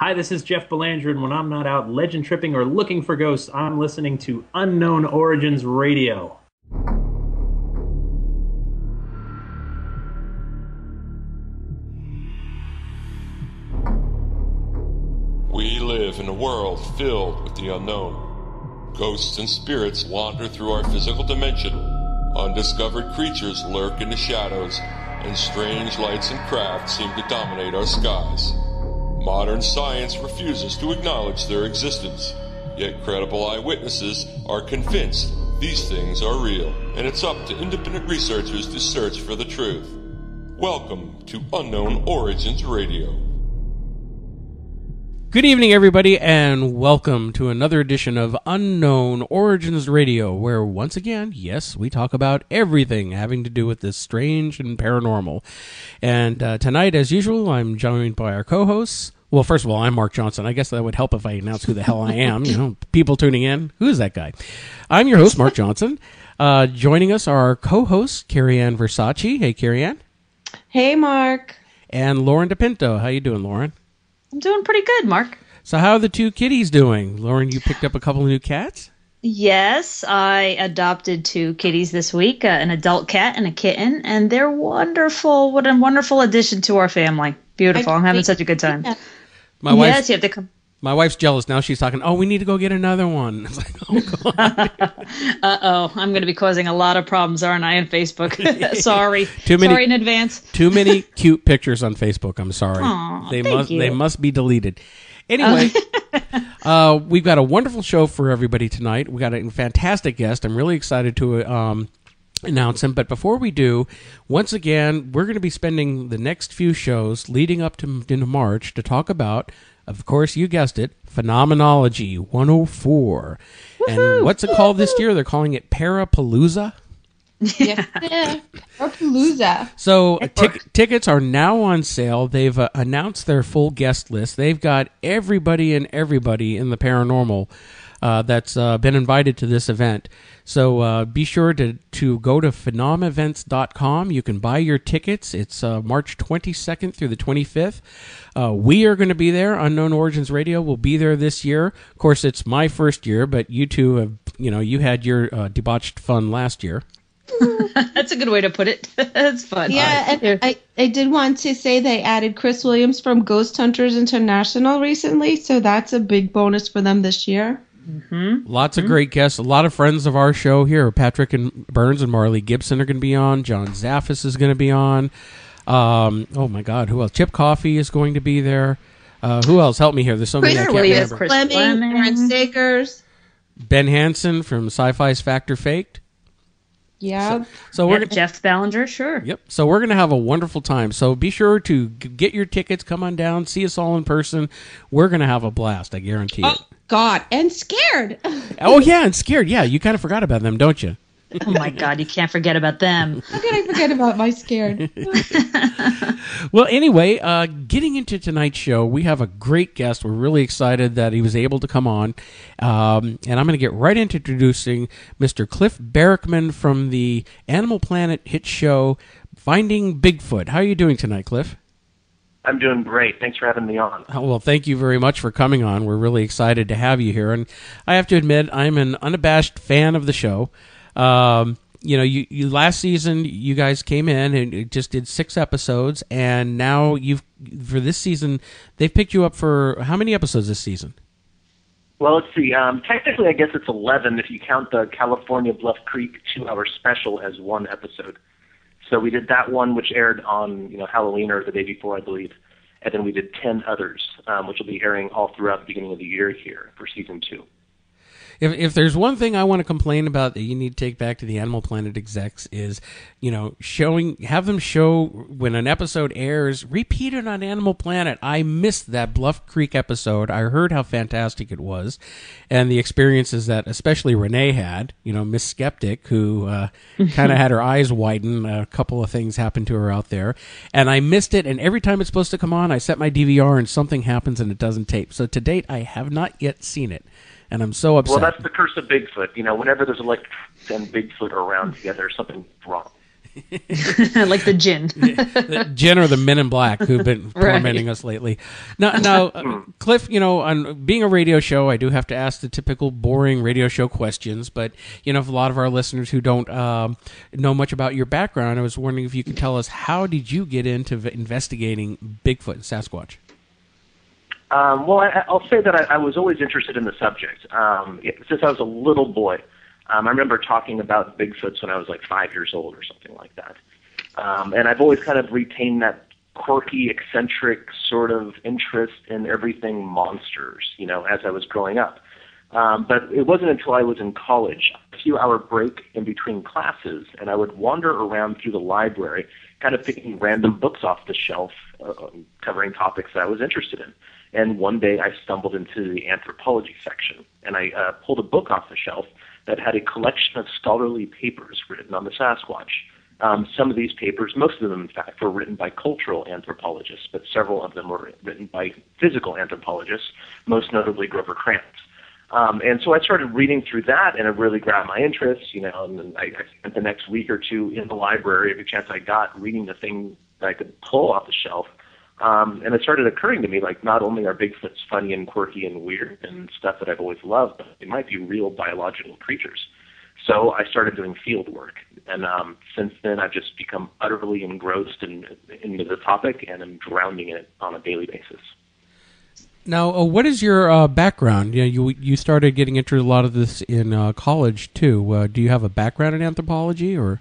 Hi, this is Jeff Belanger, and when I'm not out legend tripping or looking for ghosts, I'm listening to Unknown Origins Radio. We live in a world filled with the unknown. Ghosts and spirits wander through our physical dimension. Undiscovered creatures lurk in the shadows, and strange lights and craft seem to dominate our skies. Modern science refuses to acknowledge their existence, yet credible eyewitnesses are convinced these things are real, and it's up to independent researchers to search for the truth. Welcome to Unknown Origins Radio. Good evening, everybody, and welcome to another edition of Unknown Origins Radio, where once again, yes, we talk about everything having to do with this strange and paranormal. And tonight, as usual, I'm joined by our co-hosts. Well, first of all, I'm Mark Johnson. I guess that would help if I announce who the hell I am. You know, people tuning in. Who is that guy? I'm your host, Mark Johnson. Joining us are our co-hosts, Carrie Ann Versace. Hey, Carrie Ann. Hey, Mark. And Lauren DePinto. How you doing, Lauren? I'm doing pretty good, Mark. So how are the two kitties doing? Lauren, you picked up a couple of new cats? Yes, I adopted two kitties this week, an adult cat and a kitten, and they're wonderful. What a wonderful addition to our family. Beautiful. I'm having such a good time. Yeah. Yes, you have to come. My wife's jealous now. She's talking, we need to go get another one. I was like, oh, God. Uh-oh. I'm going to be causing a lot of problems, aren't I, on Facebook? Sorry. Sorry in advance. Too many cute pictures on Facebook. I'm sorry. Aw, They must be deleted. Anyway, we've got a wonderful show for everybody tonight. We got a fantastic guest. I'm really excited to announce him. But before we do, once again, we're going to be spending the next few shows leading up to into March to talk about, of course, you guessed it, Phenomenology 104. Woo-hoo! And what's it called this year? They're calling it Parapalooza. Yeah, Parapalooza. So tickets are now on sale. They've announced their full guest list. They've got everybody in the paranormal that's been invited to this event. So be sure to go to phenomevents.com. You can buy your tickets. It's March 22nd through the 25th. We are going to be there. Unknown Origins Radio will be there this year. Of course, it's my first year, but you two have, you had your debauched fun last year. That's a good way to put it. That's fun. Yeah, and I did want to say they added Chris Williams from Ghost Hunters International recently, so that's a big bonus for them this year. Mm-hmm. Lots of great guests. A lot of friends of our show here. Patrick and Burns and Marley Gibson are going to be on. John Zaffis is going to be on. Oh, my God. Who else? Chip Coffey is going to be there. Who else? Help me here. There's so many I can't remember. Chris Fleming, Aaron Stakers. Ben Hansen from Sci-Fi's Factor Faked. Yeah. So we're Jeff Ballinger, sure. Yep. So we're going to have a wonderful time. So be sure to get your tickets. Come on down. See us all in person. We're going to have a blast. I guarantee it. God. And scared. Oh, yeah. And scared. Yeah. You kind of forgot about them, don't you? Oh, my God. You can't forget about them. How can I forget about my scared? Well, anyway, getting into tonight's show, we have a great guest. We're really excited that he was able to come on. And I'm going to get right into introducing Mr. Cliff Barackman from the Animal Planet hit show, Finding Bigfoot. How are you doing tonight, Cliff? I'm doing great. Thanks for having me on. Well, thank you very much for coming on. We're really excited to have you here. And I have to admit, I'm an unabashed fan of the show. You last season you guys came in and just did 6 episodes, and now for this season they've picked you up for how many episodes this season? Well, let's see. Technically, I guess it's 11 if you count the California Bluff Creek 2-hour special as one episode. So we did that one, which aired on Halloween or the day before, I believe, and then we did 10 others, which will be airing all throughout the beginning of the year here for season 2. If there's one thing I want to complain about that you need to take back to the Animal Planet execs is, have them show when an episode airs, repeat it on Animal Planet. I missed that Bluff Creek episode. I heard how fantastic it was, and the experiences that especially Renee had, Miss Skeptic, who kind of had her eyes widen. A couple of things happened to her out there, and I missed it, and every time it's supposed to come on, I set my DVR and something happens and it doesn't tape. So to date, I have not yet seen it. And I'm so upset. Well, that's the curse of Bigfoot. Whenever there's electricity and Bigfoot are around together, something's wrong. Like the gin. The gin or the Men in Black who've been tormenting us lately. Now, Cliff, on being a radio show, I do have to ask the typical boring radio show questions, but, for a lot of our listeners who don't know much about your background, I was wondering if you could tell us, how did you get into investigating Bigfoot and Sasquatch? Well, I'll say that I was always interested in the subject. Since I was a little boy, I remember talking about Bigfoots when I was like 5 years old or something like that. And I've always kind of retained that quirky, eccentric sort of interest in everything monsters, as I was growing up. But it wasn't until I was in college, a few-hour break in between classes, and I would wander around through the library, kind of picking random books off the shelf, covering topics that I was interested in. And one day I stumbled into the anthropology section, and I pulled a book off the shelf that had a collection of scholarly papers written on the Sasquatch. Some of these papers, most of them, in fact, were written by cultural anthropologists, but several of them were written by physical anthropologists, most notably Grover Krantz. And so I started reading through that, and it really grabbed my interest, and then I spent the next week or two in the library, every chance I got, reading the thing that I could pull off the shelf. And it started occurring to me, like, not only are Bigfoots funny and quirky and weird and stuff that I've always loved, but they might be real biological creatures. So I started doing field work. And since then, I've just become utterly engrossed into the topic, and I'm drowning in it on a daily basis. Now, what is your background? You started getting into a lot of this in college, too. Do you have a background in anthropology, or...?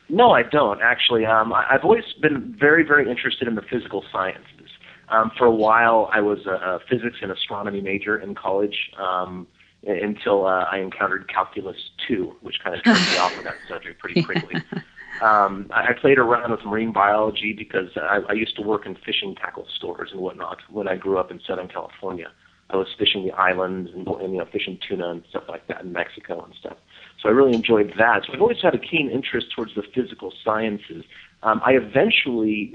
No, I don't, actually. I've always been very, very interested in the physical sciences. For a while, I was a physics and astronomy major in college until I encountered Calculus 2, which kind of turned me off of that subject pretty quickly. I played around with marine biology because I used to work in fishing tackle stores and whatnot when I grew up in Southern California. I was fishing the islands and fishing tuna and stuff like that in Mexico and stuff. So I really enjoyed that. So I've always had a keen interest towards the physical sciences. I eventually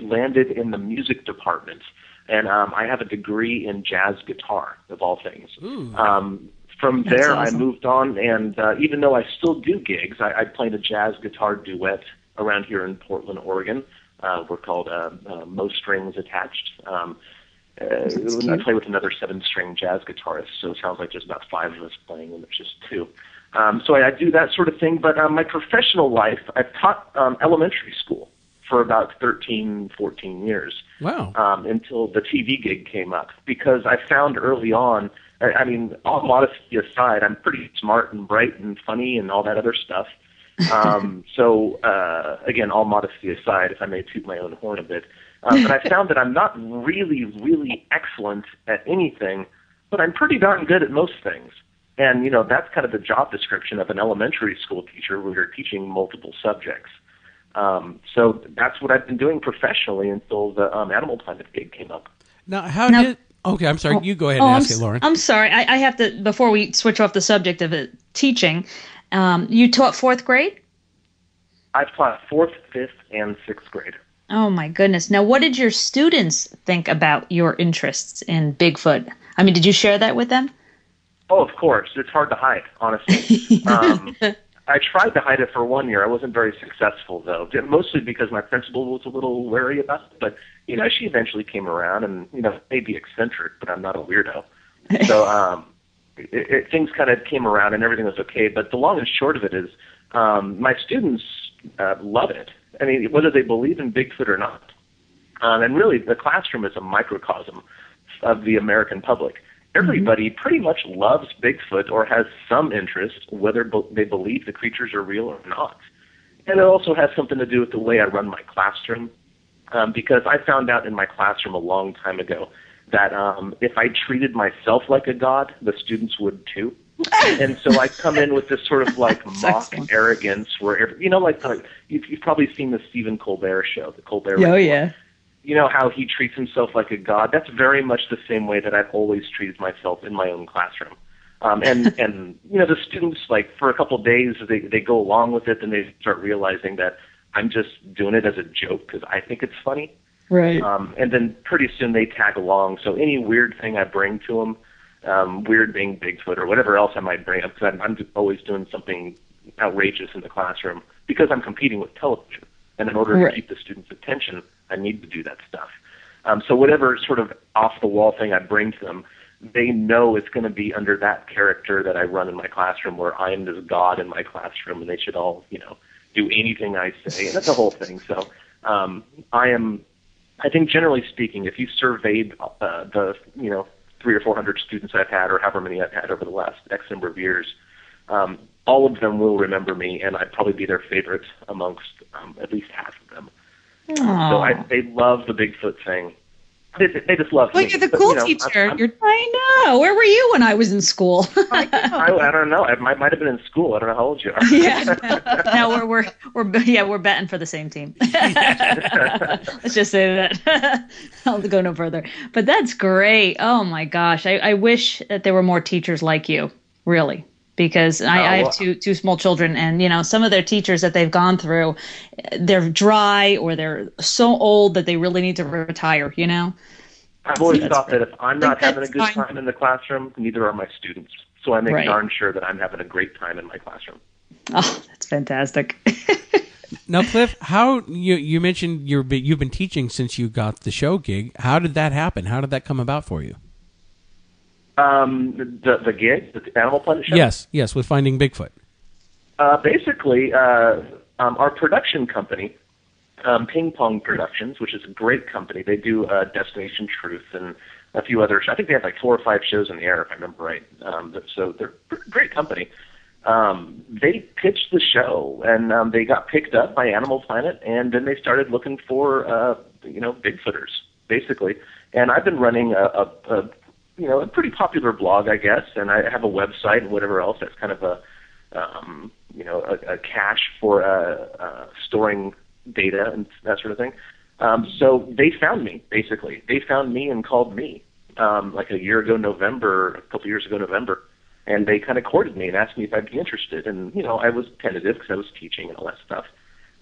landed in the music department, and I have a degree in jazz guitar, of all things. From there, awesome. I moved on, and even though I still do gigs, I played a jazz guitar duet around here in Portland, Oregon. We're called Mo Strings Attached. I play with another 7-string jazz guitarist, so it sounds like just about 5 of us playing, and there's just 2. So I do that sort of thing, but my professional life, I've taught elementary school for about 13, 14 years. Wow. Until the TV gig came up, because I found early on, I mean, all modesty aside, I'm pretty smart and bright and funny and all that other stuff. So, again, all modesty aside, if I may toot my own horn a bit, but I found that I'm not really, really excellent at anything, but I'm pretty darn good at most things. And, that's kind of the job description of an elementary school teacher where you're teaching multiple subjects. So that's what I've been doing professionally until the Animal Planet gig came up. Now, okay, I'm sorry. You go ahead and ask it, Lauren. I'm sorry. I have to, before we switch off the subject of it, teaching, you taught 4th grade? I've taught 4th, 5th, and 6th grade. Oh, my goodness. Now, what did your students think about your interests in Bigfoot? I mean, did you share that with them? Oh, of course. It's hard to hide, honestly. I tried to hide it for 1 year. I wasn't very successful, though, mostly because my principal was a little wary about it. But, she eventually came around, and, maybe eccentric, but I'm not a weirdo. So things kind of came around, and everything was okay. But the long and short of it is my students love it. I mean, whether they believe in Bigfoot or not. And really, the classroom is a microcosm of the American public. Everybody pretty much loves Bigfoot or has some interest, whether they believe the creatures are real or not. And it also has something to do with the way I run my classroom, because I found out in my classroom a long time ago that if I treated myself like a god, the students would too. And so I come in with this sort of like mock arrogance where, you've probably seen the Stephen Colbert show, the Colbert Report. Oh, yeah. You know how he treats himself like a god? That's very much the same way that I've always treated myself in my own classroom. And the students, like, for a couple of days, they go along with it, and they start realizing that I'm just doing it as a joke because I think it's funny. Right. And then pretty soon they tag along. So any weird thing I bring to them, weird being Bigfoot or whatever else I might bring up, because I'm just always doing something outrageous in the classroom because I'm competing with television. And in order to keep the students' attention, I need to do that stuff. So whatever sort of off-the-wall thing I bring to them, they know it's going to be under that character that I run in my classroom, where I am this god in my classroom, and they should all, do anything I say. And that's the whole thing. So I think generally speaking, if you surveyed the 300 or 400 students I've had, or however many I've had over the last X number of years, all of them will remember me, and I'd probably be their favorite amongst at least half of them. So they love the Bigfoot thing. They just love me. Well, you're the cool teacher. I know. Where were you when I was in school? I don't know. I might have been in school. I don't know how old you are. Yeah. No, we're betting for the same team. Let's just say that. I'll go no further. But that's great. Oh my gosh. I wish that there were more teachers like you. Really. Because I have two small children, and some of their teachers that they've gone through, they're dry or they're so old that they really need to retire. I've always thought that if I'm not having a good time in the classroom, neither are my students. So I make darn sure that I'm having a great time in my classroom. Oh, that's fantastic. Now, Cliff, how you mentioned you've been teaching since you got the show gig. How did that happen? How did that come about for you? The gig, the Animal Planet show? Yes, with Finding Bigfoot. Basically, our production company, Ping Pong Productions, which is a great company. They do Destination Truth and a few others. I think they have like 4 or 5 shows in the air, if I remember right. So they're a great company. They pitched the show, and they got picked up by Animal Planet, and then they started looking for, Bigfooters, basically. And I've been running a pretty popular blog, I guess, and I have a website and whatever else. That's kind of a cache for storing data and that sort of thing. So they found me, basically. They found me and called me like a couple years ago, November, and they kind of courted me and asked me if I'd be interested. And, I was tentative because I was teaching and all that stuff.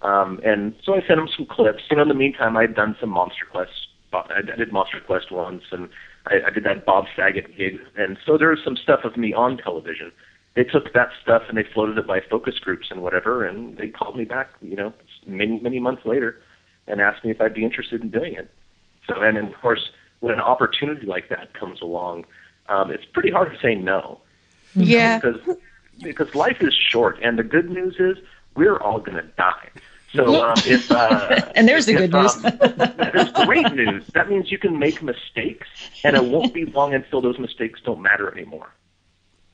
And so I sent them some clips. In the meantime, I'd done some Monster Quest. I did Monster Quest once, and I did that Bob Saget gig. And so there was some stuff of me on television. They took that stuff and they floated it by focus groups and whatever, and they called me back, many, many months later and asked me if I'd be interested in doing it. So, and of course, when an opportunity like that comes along, it's pretty hard to say no. Yeah. Because life is short, and the good news is we're all going to die. So and there's the good news. There's great news. That means you can make mistakes, and it won't be long until those mistakes don't matter anymore.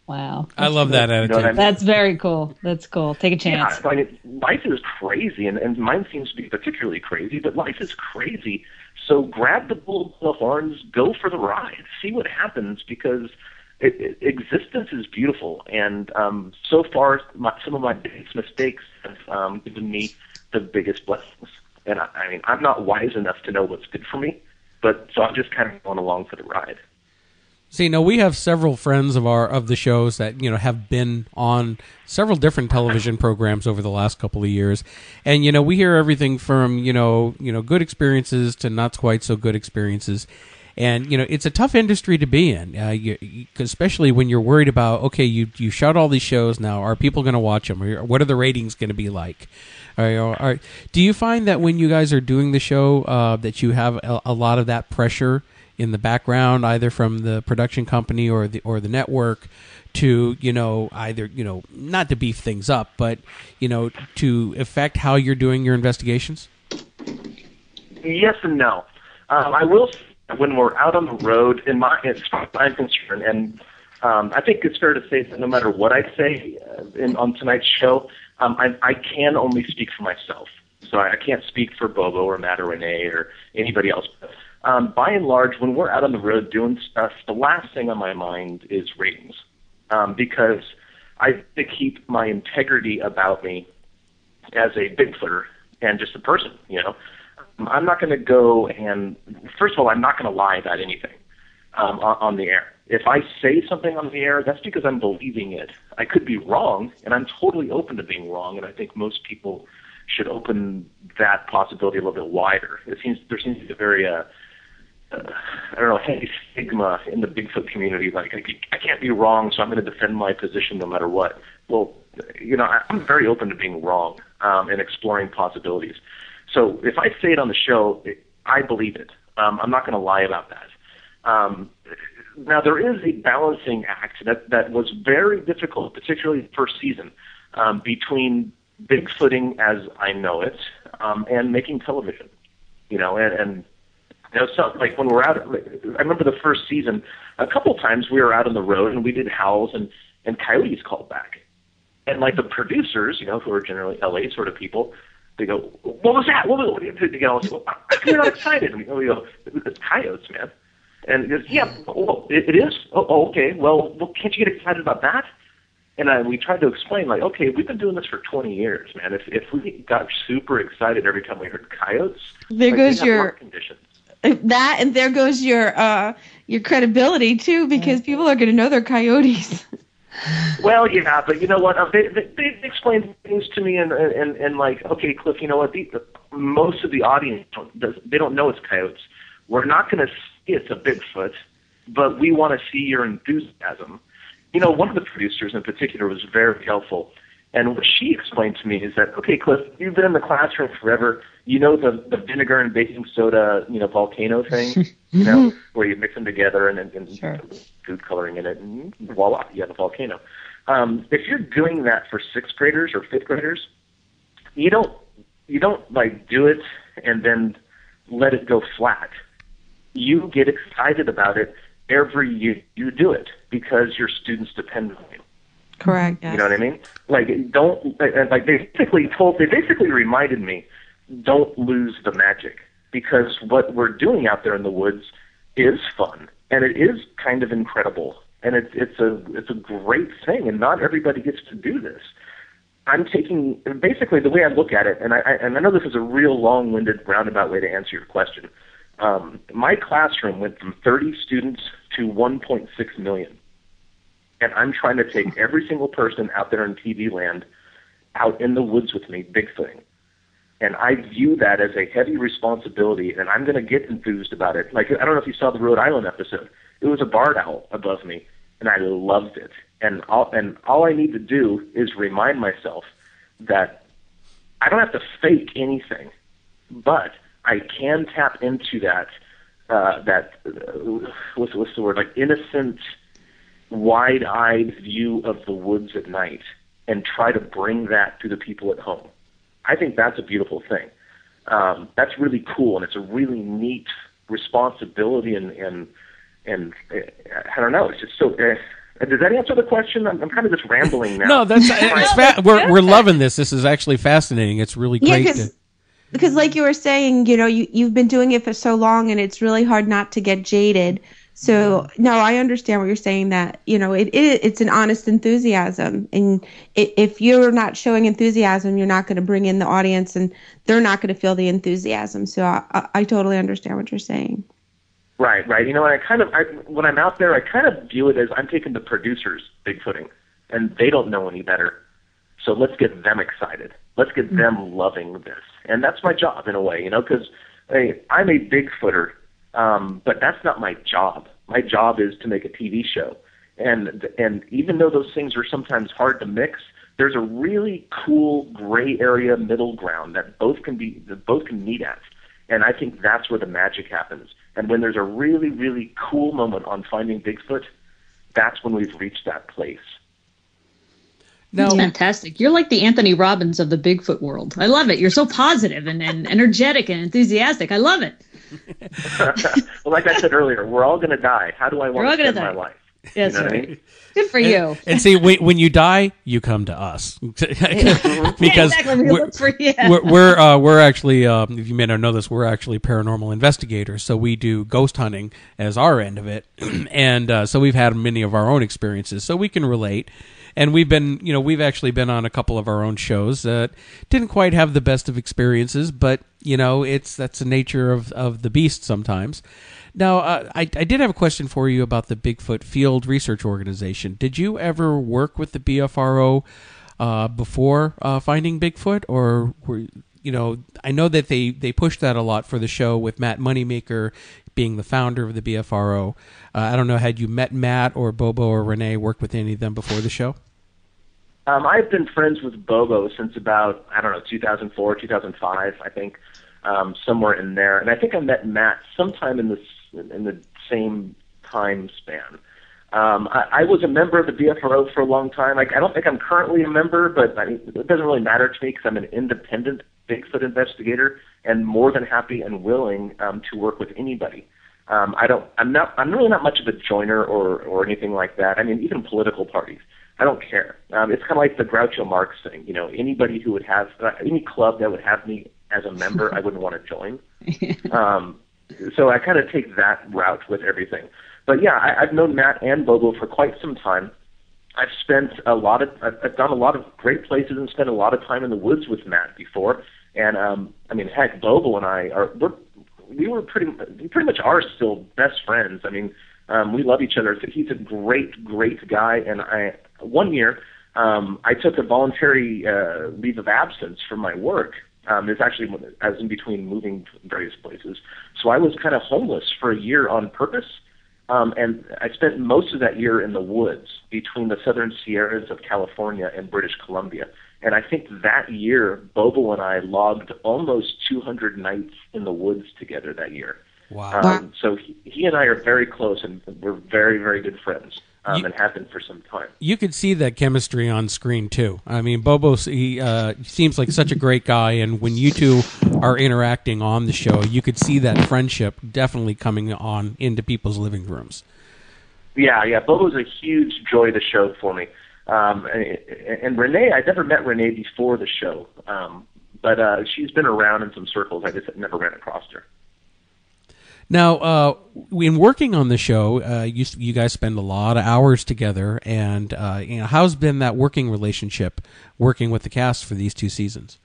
Wow. I love that attitude. That's very cool. That's cool. Take a chance. Yeah, life is crazy, and mine seems to be particularly crazy, but life is crazy. So grab the bull by the horns, go for the ride, see what happens, because existence is beautiful. And so far, some of my biggest mistakes have given me the biggest blessings. And I'm not wise enough to know what's good for me, so I'm just kind of going along for the ride. See, now we have several friends of the shows that have been on several different television programs over the last couple of years, and we hear everything from good experiences to not quite so good experiences, and it's a tough industry to be in, especially when you're worried about you shot all these shows, now are people going to watch them, or what are the ratings going to be like? Do you find that when you guys are doing the show that you have a lot of that pressure in the background, either from the production company or the network, to either not to beef things up, but to affect how you're doing your investigations? Yes and no. I will say that when we're out on the road, as far as I'm concerned, and I think it's fair to say that no matter what I say on tonight's show, I can only speak for myself. So I can't speak for Bobo or Matt or Renee or anybody else. By and large, when we're out on the road doing stuff, the last thing on my mind is ratings, because I have to keep my integrity about me as a Bigfooter and just a person. I'm not going to go and, first of all, I'm not going to lie about anything on the air. If I say something on the air, that's because I'm believing it. I could be wrong, and I'm totally open to being wrong, and I think most people should open that possibility a little bit wider. There seems to be a very I don't know, heavy stigma in the Bigfoot community. Like, I can't be wrong, so I'm going to defend my position no matter what. Well, I'm very open to being wrong and exploring possibilities. So if I say it on the show, I believe it. I'm not going to lie about that. Now, there is a balancing act that was very difficult, particularly the first season, between Bigfooting as I know it and making television. So like when we're out, I remember the first season, a couple times we were out on the road and we did howls and coyotes called back. And like the producers, who are generally LA sort of people, they go, "What was that? What was it?" We're not excited. And we go, "It's coyotes, man." And he goes, "Yeah, well, it is? Oh, okay. Well, can't you get excited about that?" And we tried to explain, like, okay, we've been doing this for 20 years, man. If we got super excited every time we heard coyotes, there goes your conditions. That, and there goes your credibility too, because people are going to know they're coyotes. Well, yeah, but you know what? They explained things to me, and like, okay, Cliff, you know what? Most of the audience they don't know it's coyotes. We're not going to see it's a Bigfoot, but we want to see your enthusiasm. One of the producers in particular was very helpful, and what she explained to me is that, okay, Cliff, you've been in the classroom forever. You know the vinegar and baking soda, volcano thing, where you mix them together and sure. Food coloring in it, and voila, you have a volcano. If you're doing that for sixth graders or fifth graders, you don't like do it and then let it go flat. You get excited about it every year you do it because your students depend on you. Correct. Yes. You know what I mean? Like, they basically reminded me, don't lose the magic, because what we're doing out there in the woods is fun and it is kind of incredible and it's a great thing, and not everybody gets to do this. I'm taking basically the way I look at it, and I know this is a real long-winded, roundabout way to answer your question. My classroom went from 30 students to 1.6 million. And I'm trying to take every single person out there in TV land out in the woods with me, Bigfooting. And I view that as a heavy responsibility, and I'm going to get enthused about it. Like, I don't know if you saw the Rhode Island episode. It was a barred owl above me, and I loved it. And all I need to do is remind myself that I don't have to fake anything, but I can tap into that what's the word, like innocent, wide-eyed view of the woods at night and try to bring that to the people at home. I think that's a beautiful thing. That's really cool, and it's a really neat responsibility, and I don't know, it's just so... does that answer the question? I'm kind of just rambling now. No, we're loving this. This is actually fascinating. It's really great. Yeah, because like you were saying, you've been doing it for so long, and it's really hard not to get jaded. So, no, I understand what you're saying, that, it's an honest enthusiasm. And if you're not showing enthusiasm, you're not going to bring in the audience, and they're not going to feel the enthusiasm. So I totally understand what you're saying. Right. When I'm out there, I kind of view it as I'm taking the producers Bigfooting, and they don't know any better. So let's get them excited. Let's get them loving this. And that's my job in a way, because I'm a Bigfooter. But that's not my job. My job is to make a TV show. And even though those things are sometimes hard to mix, there's a really cool gray area middle ground that both can meet at. And I think that's where the magic happens. And when there's a really, really cool moment on Finding Bigfoot, that's when we've reached that place. No. Fantastic. You're like the Anthony Robbins of the Bigfoot world. I love it. You're so positive and energetic and enthusiastic. I love it. Well, like I said earlier, we're all going to die. How do I want to spend my life? Yes, right. I mean? Good for you. And see, when you die, you come to us because exactly. We look for you. we're actually, if you may not know this, we're actually paranormal investigators. So we do ghost hunting as our end of it, and so we've had many of our own experiences, so we can relate. And we've actually been on a couple of our own shows that didn't quite have the best of experiences, but that's the nature of the beast sometimes. Now, I did have a question for you about the Bigfoot Field Research Organization. Did you ever work with the BFRO before Finding Bigfoot, or I know that they pushed that a lot for the show with Matt Moneymaker being the founder of the BFRO. I don't know, had you met Matt or Bobo or Renee, worked with any of them before the show? I've been friends with Bobo since about, 2004, 2005, I think, somewhere in there. And I think I met Matt sometime in the same time span. I was a member of the BFRO for a long time. I don't think I'm currently a member, but it doesn't really matter to me because I'm an independent Bigfoot investigator and more than happy and willing to work with anybody. I'm really not much of a joiner or anything like that. I mean, even political parties. I don't care. It's kind of like the Groucho Marx thing. Anybody who would have any club that would have me as a member, I wouldn't want to join. So I kind of take that route with everything. But yeah, I've known Matt and Bobo for quite some time. I've done a lot of great places and spent a lot of time in the woods with Matt before. And heck, Bobo and I we pretty much are still best friends. I mean, we love each other. He's a great guy. And one year, I took a voluntary leave of absence from my work. It's actually, I was in between moving to various places. So I was kind of homeless for a year on purpose. And I spent most of that year in the woods between the southern Sierras of California and British Columbia. And I think that year, Bobo and I logged almost 200 nights in the woods together that year. Wow. So he and I are very close, and we're very, very good friends. And have been for some time. You could see that chemistry on screen too. I mean, Bobo, he seems like such a great guy, and when you two are interacting on the show, you could see that friendship definitely coming on into people's living rooms. Yeah. Bobo's a huge joy of the show for me. And Renee, I'd never met Renee before the show, but she's been around in some circles. I just never ran across her. Now, in working on the show, you guys spend a lot of hours together, and how's been that working relationship, working with the cast for these 2 seasons?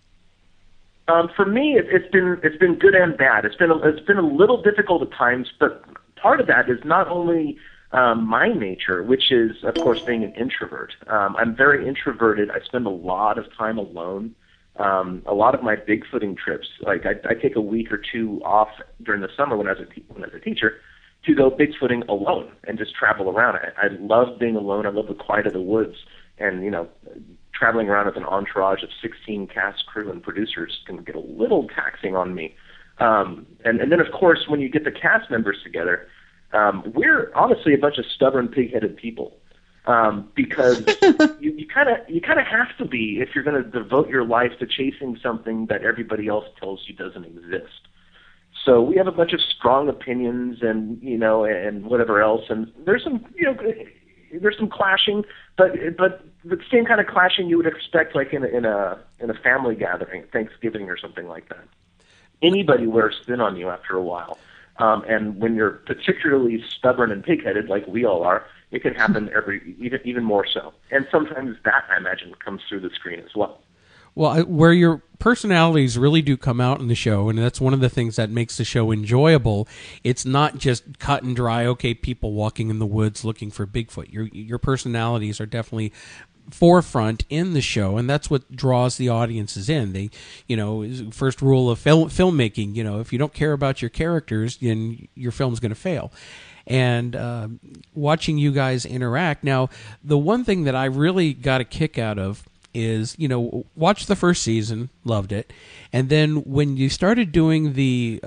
For me, it's been good and bad. It's been a little difficult at times, but part of that is not only my nature, which is, of course, being an introvert. I'm very introverted. I spend a lot of time alone. A lot of my Bigfooting trips, like I take a week or 2 off during the summer when I was a teacher to go Bigfooting alone and just travel around. I love being alone. I love the quiet of the woods, and traveling around with an entourage of 16 cast, crew, and producers can get a little taxing on me. And then, of course, when you get the cast members together, we're honestly a bunch of stubborn, pig-headed people. Because you kind of have to be if you're going to devote your life to chasing something that everybody else tells you doesn't exist. So we have a bunch of strong opinions and whatever else, and there's some clashing, but the same kind of clashing you would expect like in a family gathering, Thanksgiving or something like that. Anybody wears thin on you after a while, and when you're particularly stubborn and pig-headed like we all are, it can happen even more so. And sometimes that, I imagine, comes through the screen as well. Well, where your personalities really do come out in the show, and that's one of the things that makes the show enjoyable, it's not just cut and dry, okay, people walking in the woods looking for Bigfoot. Your personalities are definitely forefront in the show, and that's what draws the audiences in. They, first rule of filmmaking, if you don't care about your characters, then your film's going to fail. And watching you guys interact. Now, the one thing that I really got a kick out of is, watch the first season, loved it. And then when you started doing the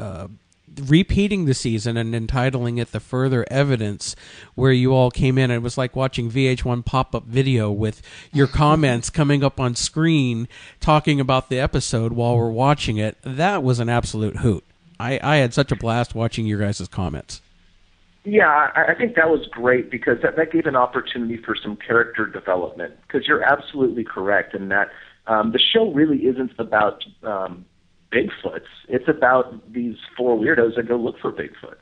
repeating the season and entitling it The Further Evidence, where you all came in, and it was like watching VH1 pop-up video with your comments coming up on screen talking about the episode while we're watching it. That was an absolute hoot. I had such a blast watching your guys' comments. Yeah, I think that was great because that gave an opportunity for some character development. Because you're absolutely correct in that the show really isn't about Bigfoots. It's about these 4 weirdos that go look for Bigfoots,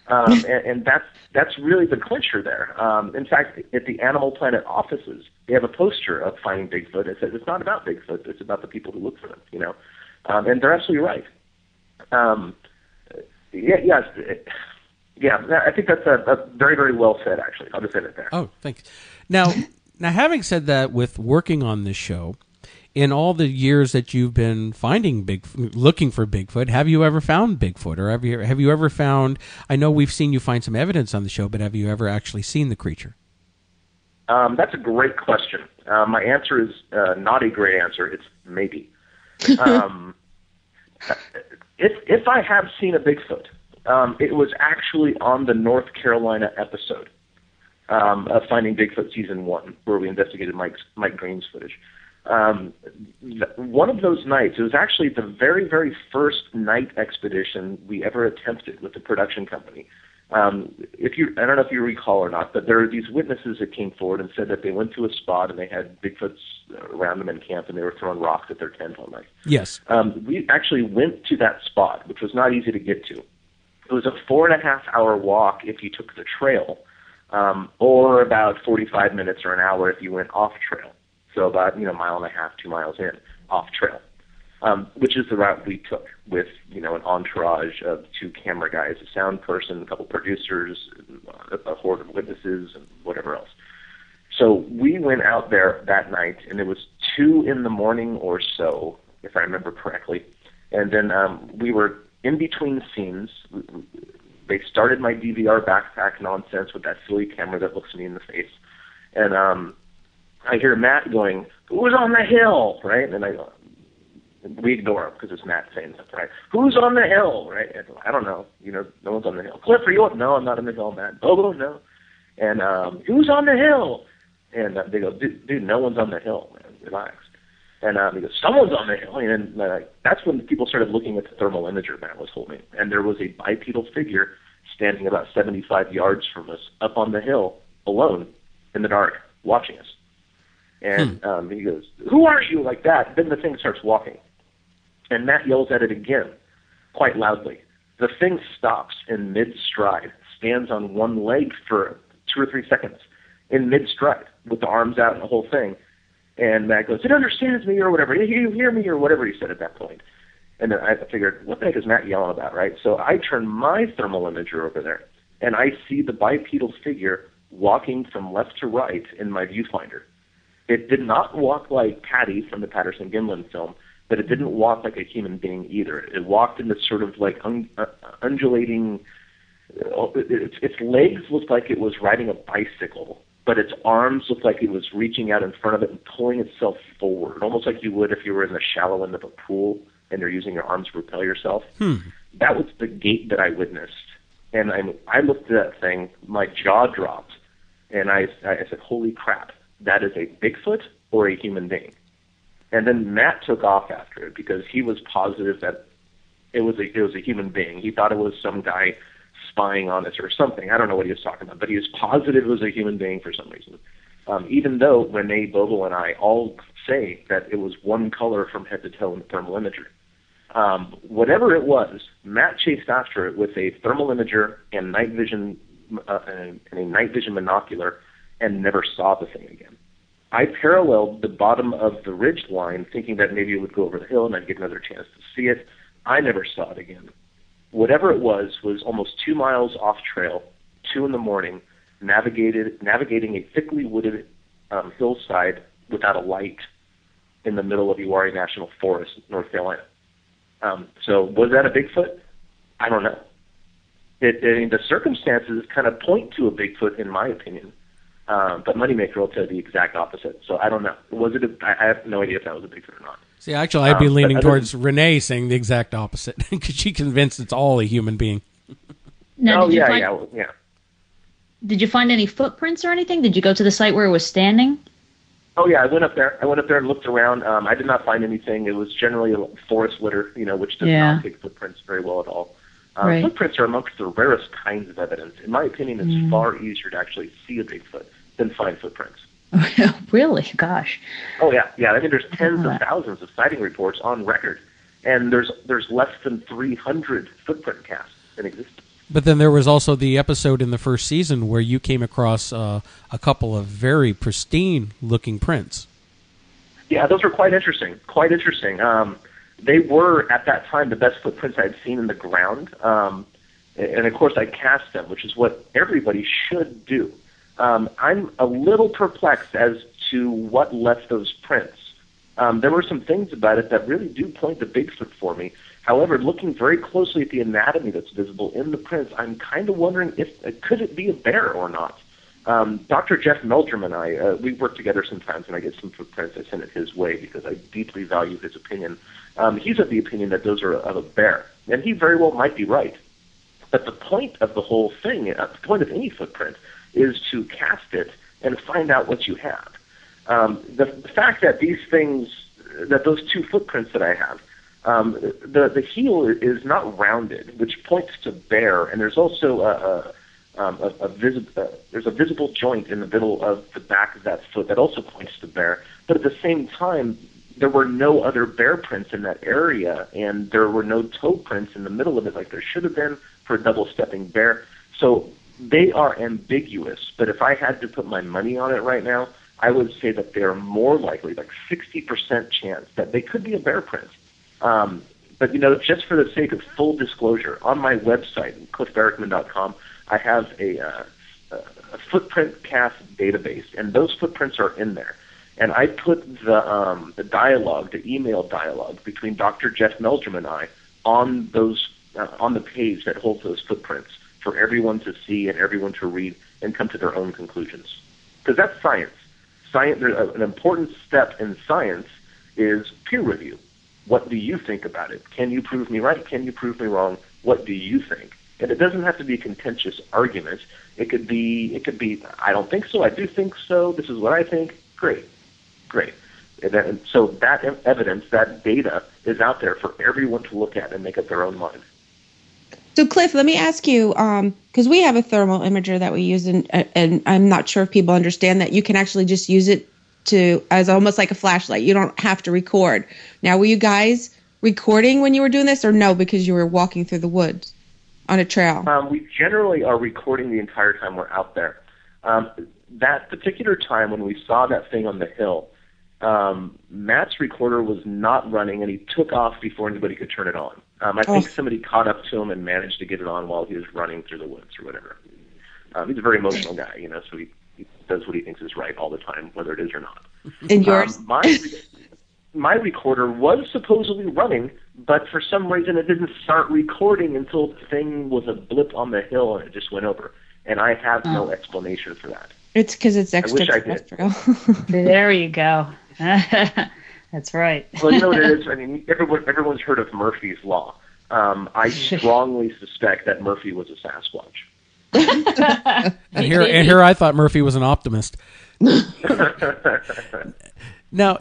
and that's really the clincher there. In fact, at the Animal Planet offices, they have a poster of finding Bigfoot. It says it's not about Bigfoot; it's about the people who look for them. And they're absolutely right. Yeah, I think that's a very, very well said, actually. I'll just end it there. Oh, thanks. Now, having said that, with working on this show, in all the years that you've been looking for Bigfoot, have you ever found Bigfoot, or have you ever found? I know we've seen you find some evidence on the show, but have you ever actually seen the creature? That's a great question. My answer is not a great answer. It's maybe. If I have seen a Bigfoot, it was actually on the North Carolina episode of Finding Bigfoot Season 1, where we investigated Mike Green's footage. One of those nights, it was actually the very, very first night expedition we ever attempted with the production company. I don't know if you recall or not, but there were these witnesses that came forward and said that they went to a spot and they had Bigfoots around them in camp and they were throwing rocks at their tent all night. Yes. We actually went to that spot, which was not easy to get to. It was a 4.5-hour walk if you took the trail, or about 45 minutes or an hour if you went off trail. So about, mile and a half, 2 miles in, off trail, which is the route we took with, an entourage of 2 camera guys, a sound person, a couple producers, a horde of witnesses, and whatever else. So we went out there that night, and it was 2 a.m. or so, if I remember correctly. And then we were in between scenes. They started my DVR backpack nonsense with that silly camera that looks me in the face. And I hear Matt going, "Who's on the hill?" Right? And I go, we ignore him because it's Matt saying that, right? "Who's on the hill?" Right? And I don't know. No one's on the hill. "Cliff, are you on?" "No, I'm not on the hill, Matt." "Bobo, no." And "Who's on the hill?" And they go, dude, no one's on the hill, man. Relax. And he goes, "Someone's on the hill." And that's when people started looking at the thermal imager Matt was holding. And there was a bipedal figure standing about 75 yards from us up on the hill, alone, in the dark, watching us. And he goes, "Who are you?" like that. Then the thing starts walking. And Matt yells at it again, quite loudly. The thing stops in mid-stride, stands on one leg for 2 or 3 seconds, in mid-stride, with the arms out and the whole thing. And Matt goes, "It understands me," or whatever. "You hear me," or whatever he said at that point. And then I figured, what the heck is Matt yelling about, right? So I turn my thermal imager over there, and I see the bipedal figure walking from left to right in my viewfinder. It did not walk like Patty from the Patterson-Gimlin film, but it didn't walk like a human being either. It walked in this sort of like undulating. Its legs looked like it was riding a bicycle, but its arms looked like it was reaching out in front of it and pulling itself forward, almost like you would if you were in the shallow end of a pool and you're using your arms to propel yourself. That was the gait that I witnessed. And I looked at that thing, my jaw dropped, and I said, "Holy crap, that is a Bigfoot or a human being?" And then Matt took off after it because he was positive that it was a human being. He thought it was some guy spying on us or something. I don't know what he was talking about, but he was positive it was a human being for some reason. Even though Renee, Bobo, and I all say that it was one color from head to toe in the thermal imager. Whatever it was, Matt chased after it with a thermal imager and night vision and a night vision binocular and never saw the thing again. I paralleled the bottom of the ridge line thinking that maybe it would go over the hill and I'd get another chance to see it. I never saw it again. Whatever it was almost 2 miles off trail, 2 a.m, navigating a thickly wooded hillside without a light in the middle of Uwharrie National Forest, North Carolina. So was that a Bigfoot? I don't know. The circumstances kind of point to a Bigfoot, in my opinion. But Moneymaker will tell you the exact opposite. So I don't know. I have no idea if that was a Bigfoot or not. See, actually, I'd be leaning towards Renee saying the exact opposite because she's convinced it's all a human being. Now, yeah. Did you find any footprints or anything? Did you go to the site where it was standing? Oh, yeah, I went up there. And looked around. I did not find anything. It was generally a forest litter, which does not take footprints very well at all. Right. Footprints are amongst the rarest kinds of evidence. In my opinion, it's far easier to actually see a Bigfoot than find footprints. Really? Gosh. Oh, yeah. I mean, there's tens of thousands of sighting reports on record, and there's less than 300 footprint casts in existence. But then there was also the episode in the first season where you came across a couple of very pristine-looking prints. Yeah, those were quite interesting. They were, at that time, the best footprints I'd seen in the ground. And, of course, I cast them, which is what everybody should do. I'm a little perplexed as to what left those prints. There were some things about it that really do point to Bigfoot for me. However, looking very closely at the anatomy that's visible in the prints, I'm kind of wondering if could it be a bear or not. Dr. Jeff Meldrum and I, we work together sometimes, and I get some footprints. I send it his way because I deeply value his opinion. He's of the opinion that those are of a bear, and he very well might be right. But the point of the whole thing, the point of any footprint, is to cast it and find out what you have. The fact that these things, that those two footprints that I have, the heel is not rounded, which points to bear, and there's also there's a visible joint in the middle of the back of that foot that also points to bear. But at the same time, there were no other bear prints in that area, and there were no toe prints in the middle of it like there should have been for a double-stepping bear. So they are ambiguous, but if I had to put my money on it right now, I would say that they're more likely, like 60% chance, that they could be a bear print. But, just for the sake of full disclosure, on my website, cliffbarackman.com, I have a footprint cast database, and those footprints are in there. And I put the dialogue, the email dialogue between Dr. Jeff Meldrum and I on those on the page that holds those footprints for everyone to see and everyone to read and come to their own conclusions. Because that's science. An important step in science is peer review. What do you think about it? Can you prove me right? Can you prove me wrong? What do you think? And it doesn't have to be a contentious argument. It could be, I don't think so, I do think so, this is what I think. Great. And so that evidence, that data is out there for everyone to look at and make up their own mind. So, Cliff, let me ask you, because we have a thermal imager that we use, and I'm not sure if people understand that you can actually just use it as almost like a flashlight. You don't have to record. Now, were you guys recording when you were doing this, or no, because you were walking through the woods on a trail? We generally are recording the entire time we're out there. That particular time when we saw that thing on the hill, Matt's recorder was not running, and he took off before anybody could turn it on. I think somebody caught up to him and managed to get it on while he was running through the woods or whatever. He's a very emotional guy, so he does what he thinks is right all the time, whether it is or not. And yours? My recorder was supposedly running, but for some reason it didn't start recording until the thing was a blip on the hill and it just went over. And I have no explanation for that. It's because it's extraterrestrial. There you go. That's right. Well, you know what it is? I mean, everyone's heard of Murphy's Law. I strongly suspect that Murphy was a Sasquatch. and here I thought Murphy was an optimist. Now,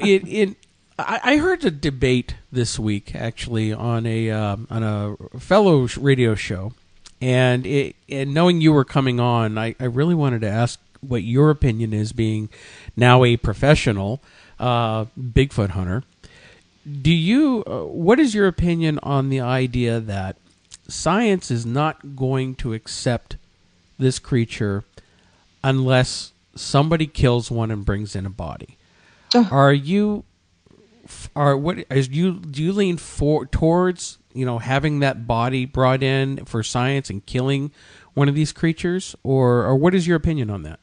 I heard a debate this week actually on a fellow radio show, and knowing you were coming on, I really wanted to ask what your opinion is, being now a professional Bigfoot hunter. What is your opinion on the idea that science is not going to accept this creature unless somebody kills one and brings in a body? Do you lean towards having that body brought in for science and killing one of these creatures, or what is your opinion on that?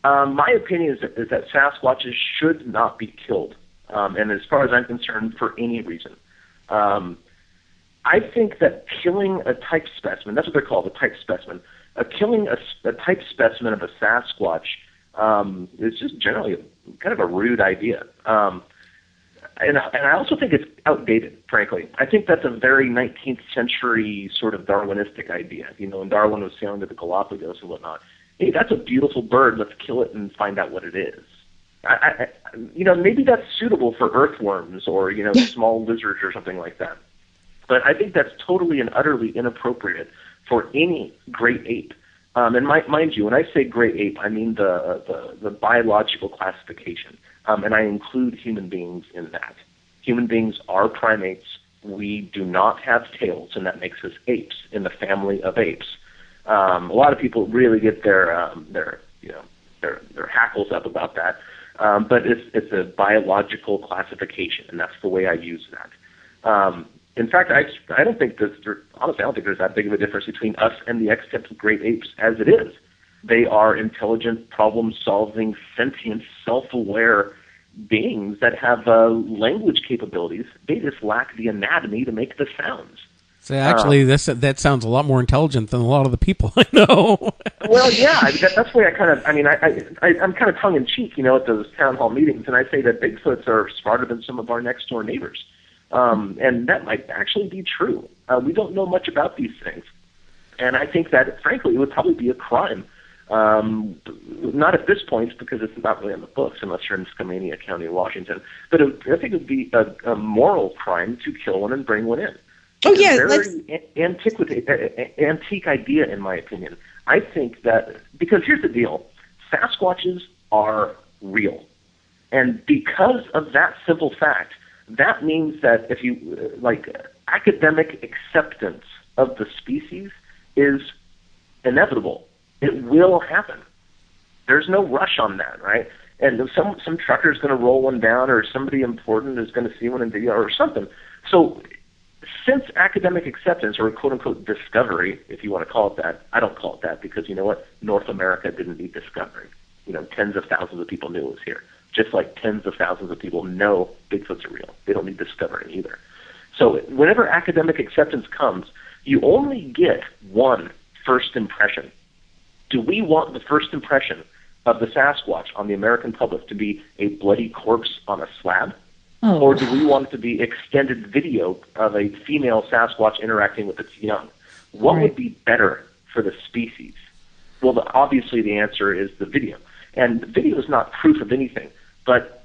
My opinion is that Sasquatches should not be killed, and as far as I'm concerned, for any reason. I think that killing a type specimen, that's what they're called, a type specimen, killing a type specimen of a Sasquatch is just generally kind of a rude idea. And I also think it's outdated, frankly. I think that's a very 19th century sort of Darwinistic idea. When Darwin was sailing to the Galapagos and whatnot, hey, that's a beautiful bird, let's kill it and find out what it is. Maybe that's suitable for earthworms or, small lizards or something like that. But I think that's totally and utterly inappropriate for any great ape. And mind you, when I say great ape, I mean the biological classification. And I include human beings in that. Human beings are primates. We do not have tails, and that makes us apes in the family of apes. A lot of people really get their hackles up about that. But it's a biological classification, and that's the way I use that. In fact, I don't think there's that big of a difference between us and the extant great apes as it is. They are intelligent, problem-solving, sentient, self-aware beings that have language capabilities. They just lack the anatomy to make the sounds. So actually, that sounds a lot more intelligent than a lot of the people I know. Well, yeah, that's why I'm kind of tongue in cheek, at those town hall meetings, and I say that Bigfoots are smarter than some of our next door neighbors, and that might actually be true. We don't know much about these things, and I think that, frankly, it would probably be a crime. Not at this point, because it's not really on the books unless you're in Skamania County, Washington. But I think it would be a moral crime to kill one and bring one in. Oh, yeah. It's a very antique idea, in my opinion. I think that, because here's the deal, Sasquatches are real. And because of that simple fact, that means that if you, academic acceptance of the species is inevitable. It will happen. There's no rush on that, right? And some trucker's going to roll one down, or somebody important is going to see one in video or something. So since academic acceptance, or quote-unquote discovery, if you want to call it that, I don't call it that, because you know what? North America didn't need discovery. Tens of thousands of people knew it was here. Just like tens of thousands of people know Bigfoots are real. They don't need discovering either. So whenever academic acceptance comes, you only get one first impression. Do we want the first impression of the Sasquatch on the American public to be a bloody corpse on a slab? Oh. Or do we want it to be extended video of a female Sasquatch interacting with its young? What would be better for the species? Well, obviously the answer is the video. And the video is not proof of anything. But,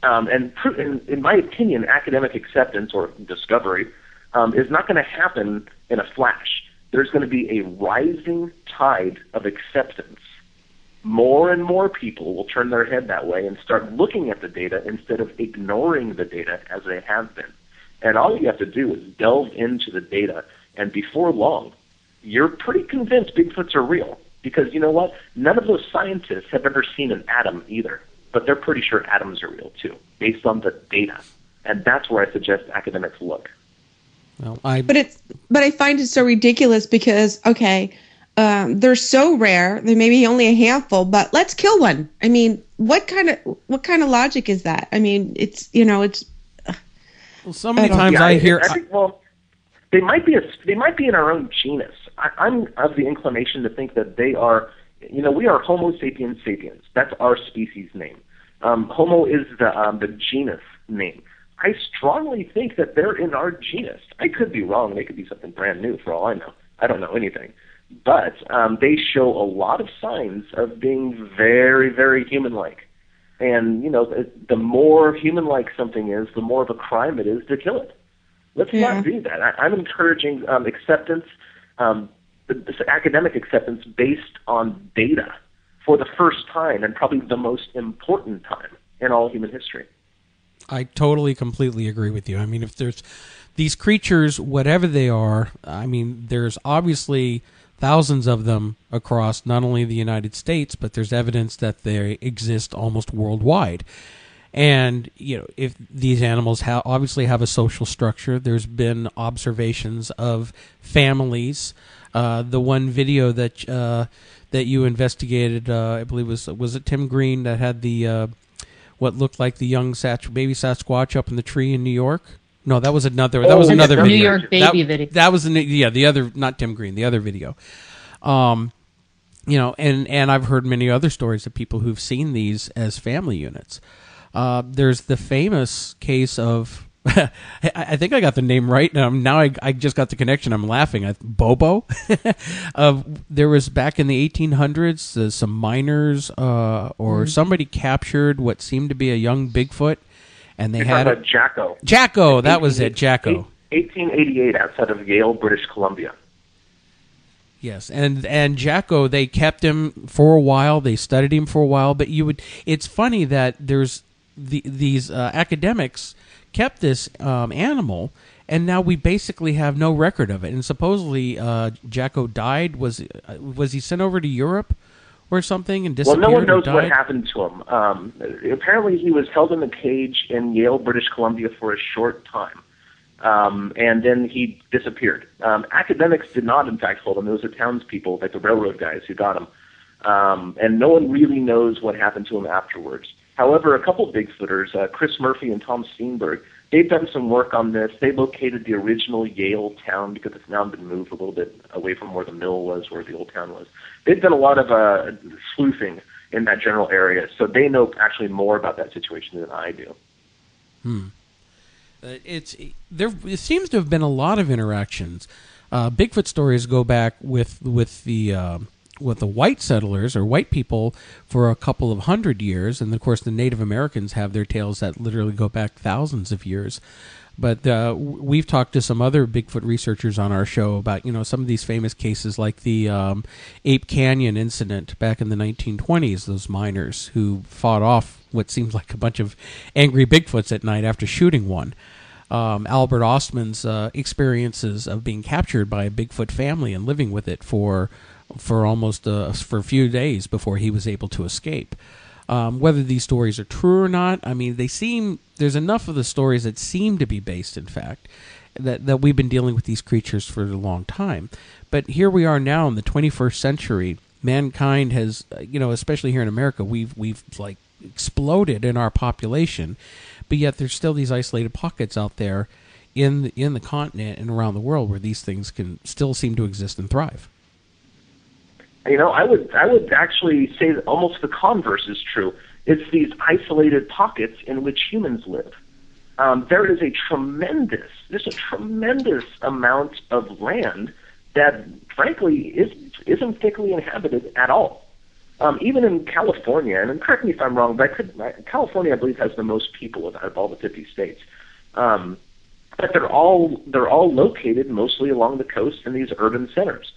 in my opinion, academic acceptance or discovery is not going to happen in a flash. There's going to be a rising tide of acceptance. More and more people will turn their head that way and start looking at the data instead of ignoring the data as they have been. And all you have to do is delve into the data, and before long, you're pretty convinced Bigfoots are real. Because you know what? None of those scientists have ever seen an atom either, but they're pretty sure atoms are real too, based on the data. And that's where I suggest academics look. Well, But I find it so ridiculous because, they're so rare. There may be only a handful, but let's kill one. I mean, what kind of logic is that? I mean, it's. Well, so many times I hear. I think, they might be in our own genus. I'm of the inclination to think that they are. We are Homo sapiens sapiens. That's our species name. Homo is the genus name. I strongly think that they're in our genus. I could be wrong. They could be something brand new for all I know. I don't know anything. But they show a lot of signs of being very, very human-like. And, the more human-like something is, the more of a crime it is to kill it. Let's not do that. I'm encouraging acceptance, academic acceptance based on data for the first time, and probably the most important time in all human history. I totally, completely agree with you. I mean, if there's these creatures, whatever they are, I mean, there's obviously thousands of them across not only the United States, but there's evidence that they exist almost worldwide. And, if these animals obviously have a social structure, there's been observations of families. The one video that you investigated, I believe was it Tim Green that had the what looked like the young baby Sasquatch up in the tree in New York? No, that was another. That was another video. New York baby video. That was the other, not Tim Green, the other video. And I've heard many other stories of people who've seen these as family units. There's the famous case of, I think I got the name right. Now I just got the connection. I'm laughing. Bobo. There was back in the 1800s, some miners or somebody captured what seemed to be a young Bigfoot. And they had about Jacko. Jacko, that was it, Jacko. 1888, outside of Yale, British Columbia. Yes, and Jacko, they kept him for a while. They studied him for a while, but it's funny that there's these academics kept this animal, and now we basically have no record of it. And supposedly Jacko died. Was he sent over to Europe or something and disappeared? Well, no one knows what happened to him. Apparently, he was held in a cage in Yale, British Columbia for a short time, and then he disappeared. Academics did not, in fact, hold him. It was the townspeople, like the railroad guys, who got him. And no one really knows what happened to him afterwards. However, a couple of Bigfooters, Chris Murphy and Tom Steenberg, they've done some work on this. They located the original Yale town because it's now been moved a little bit away from where the mill was, where the old town was. They've done a lot of sleuthing in that general area, so they know actually more about that situation than I do. There seems to have been a lot of interactions. Bigfoot stories go back with the white settlers or white people for a couple of hundred years, and of course the Native Americans have their tales that literally go back thousands of years. But we've talked to some other Bigfoot researchers on our show about, some of these famous cases like the Ape Canyon incident back in the 1920s, those miners who fought off what seems like a bunch of angry Bigfoots at night after shooting one. Albert Ostman's experiences of being captured by a Bigfoot family and living with it for almost for a few days before he was able to escape. Whether these stories are true or not, there's enough of the stories that seem to be based, in fact, that we've been dealing with these creatures for a long time. But here we are now in the 21st century. Mankind has, especially here in America, we've like exploded in our population, but yet there's still these isolated pockets out there in the continent and around the world where these things can still seem to exist and thrive. I would actually say that almost the converse is true. It's these isolated pockets in which humans live. There is a tremendous amount of land that, frankly, isn't thickly inhabited at all. Even in California, and correct me if I'm wrong, but California, I believe, has the most people out of all the 50 states. But they're all located mostly along the coast in these urban centers.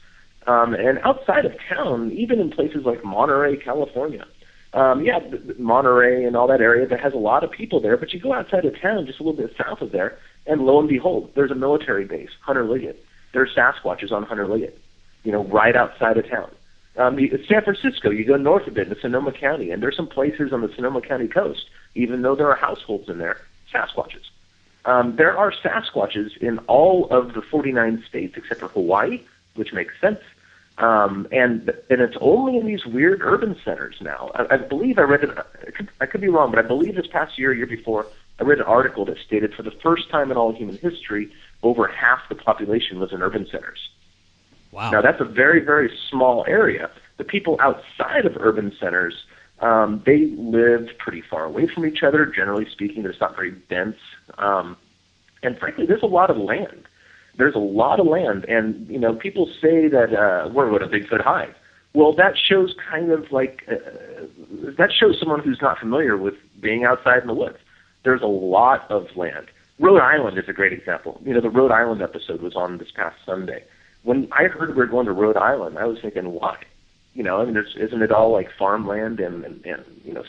And outside of town, even in places like Monterey, California, Monterey and all that area that has a lot of people there, but you go outside of town, just a little bit south of there, and lo and behold, there's a military base, Hunter Liggett. There's Sasquatches on Hunter Liggett, right outside of town. San Francisco, you go north a bit in Sonoma County, and there's some places on the Sonoma County coast, even though there are households in there, Sasquatches. There are Sasquatches in all of the 49 states except for Hawaii, which makes sense. And it's only in these weird urban centers now. I believe I read it. I could be wrong, but I believe this past year before, I read an article that stated for the first time in all human history, over half the population lives in urban centers. Wow. Now that's a very, very small area. The people outside of urban centers, they live pretty far away from each other. Generally speaking, it's not very dense. And frankly, there's a lot of land. There's a lot of land, and people say that where would a Bigfoot hide? Well, that shows that shows someone who's not familiar with being outside in the woods. There's a lot of land. Rhode Island is a great example. The Rhode Island episode was on this past Sunday. When I heard we were going to Rhode Island, I was thinking, why? Isn't it all like farmland and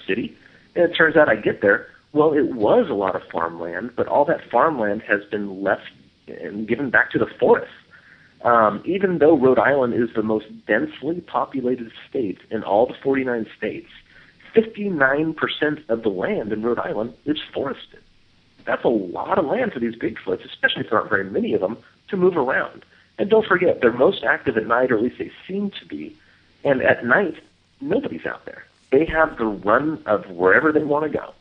city? And it turns out I get there. Well, it was a lot of farmland, but all that farmland has been left and given back to the forest. Even though Rhode Island is the most densely populated state in all the 49 states, 59% of the land in Rhode Island is forested. That's a lot of land for these Bigfoots, especially if there aren't very many of them, to move around. And don't forget, they're most active at night, or at least they seem to be. And at night, nobody's out there. They have the run of wherever they want to go.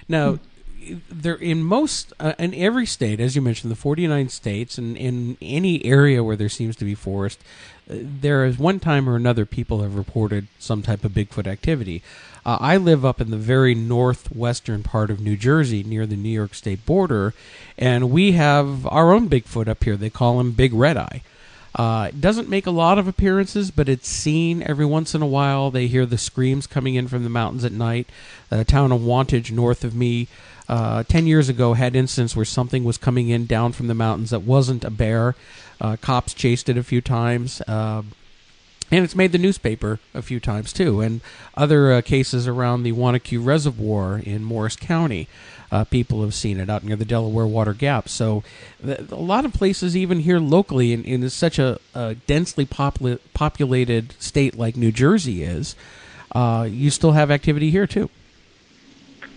Now, there in every state, as you mentioned, the 49 states, and in any area where there seems to be forest, there is one time or another people have reported some type of Bigfoot activity. I live up in the very northwestern part of New Jersey, near the New York State border, and we have our own Bigfoot up here. They call him Big Red Eye. It doesn't make a lot of appearances, but it's seen every once in a while. They hear the screams coming in from the mountains at night. The town of Wantage, north of me, 10 years ago had incidents where something was coming in down from the mountains that wasn't a bear. Cops chased it a few times, and it's made the newspaper a few times too. And other cases around the Wanacue Reservoir in Morris County, people have seen it out near the Delaware Water Gap. So a lot of places, even here locally, in such a densely populated state like New Jersey is, you still have activity here too.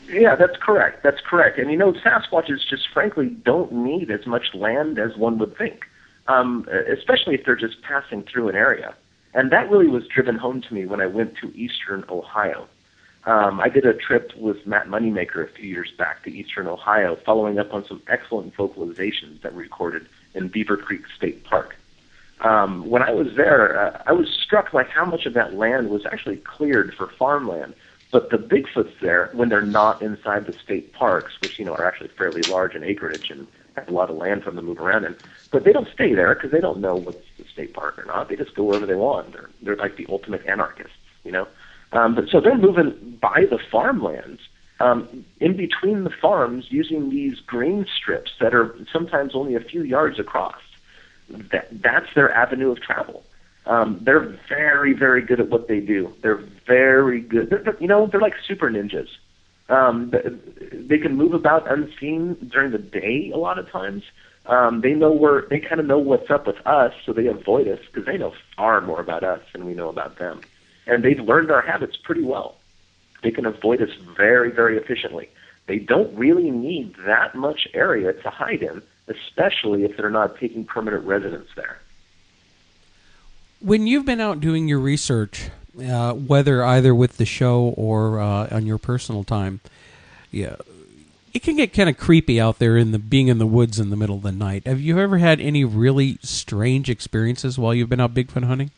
Yeah, that's correct. And Sasquatches just frankly don't need as much land as one would think, especially if they're just passing through an area. And that really was driven home to me when I went to eastern Ohio. I did a trip with Matt Moneymaker a few years back to eastern Ohio, following up on some excellent vocalizations that were recorded in Beaver Creek State Park. When I was there, I was struck by how much of that land was actually cleared for farmland. But the Bigfoots there, when they're not inside the state parks, which, are actually fairly large in acreage and have a lot of land for them to move around in, but they don't stay there because they don't know what's the state park or not. They just go wherever they want. They're like the ultimate anarchists, But so they're moving by the farmlands, in between the farms, using these green strips that are sometimes only a few yards across. That's their avenue of travel. They're very, very good at what they do. They're very good. They're like super ninjas. They can move about unseen during the day a lot of times. They kind of know what's up with us, so they avoid us because they know far more about us than we know about them. And they've learned our habits pretty well. They can avoid us very, very efficiently. They don't really need that much area to hide in, especially if they're not taking permanent residence there. When you've been out doing your research, whether either with the show or on your personal time, it can get kind of creepy out there being in the woods in the middle of the night. Have you ever had any really strange experiences while you've been out Bigfoot hunting?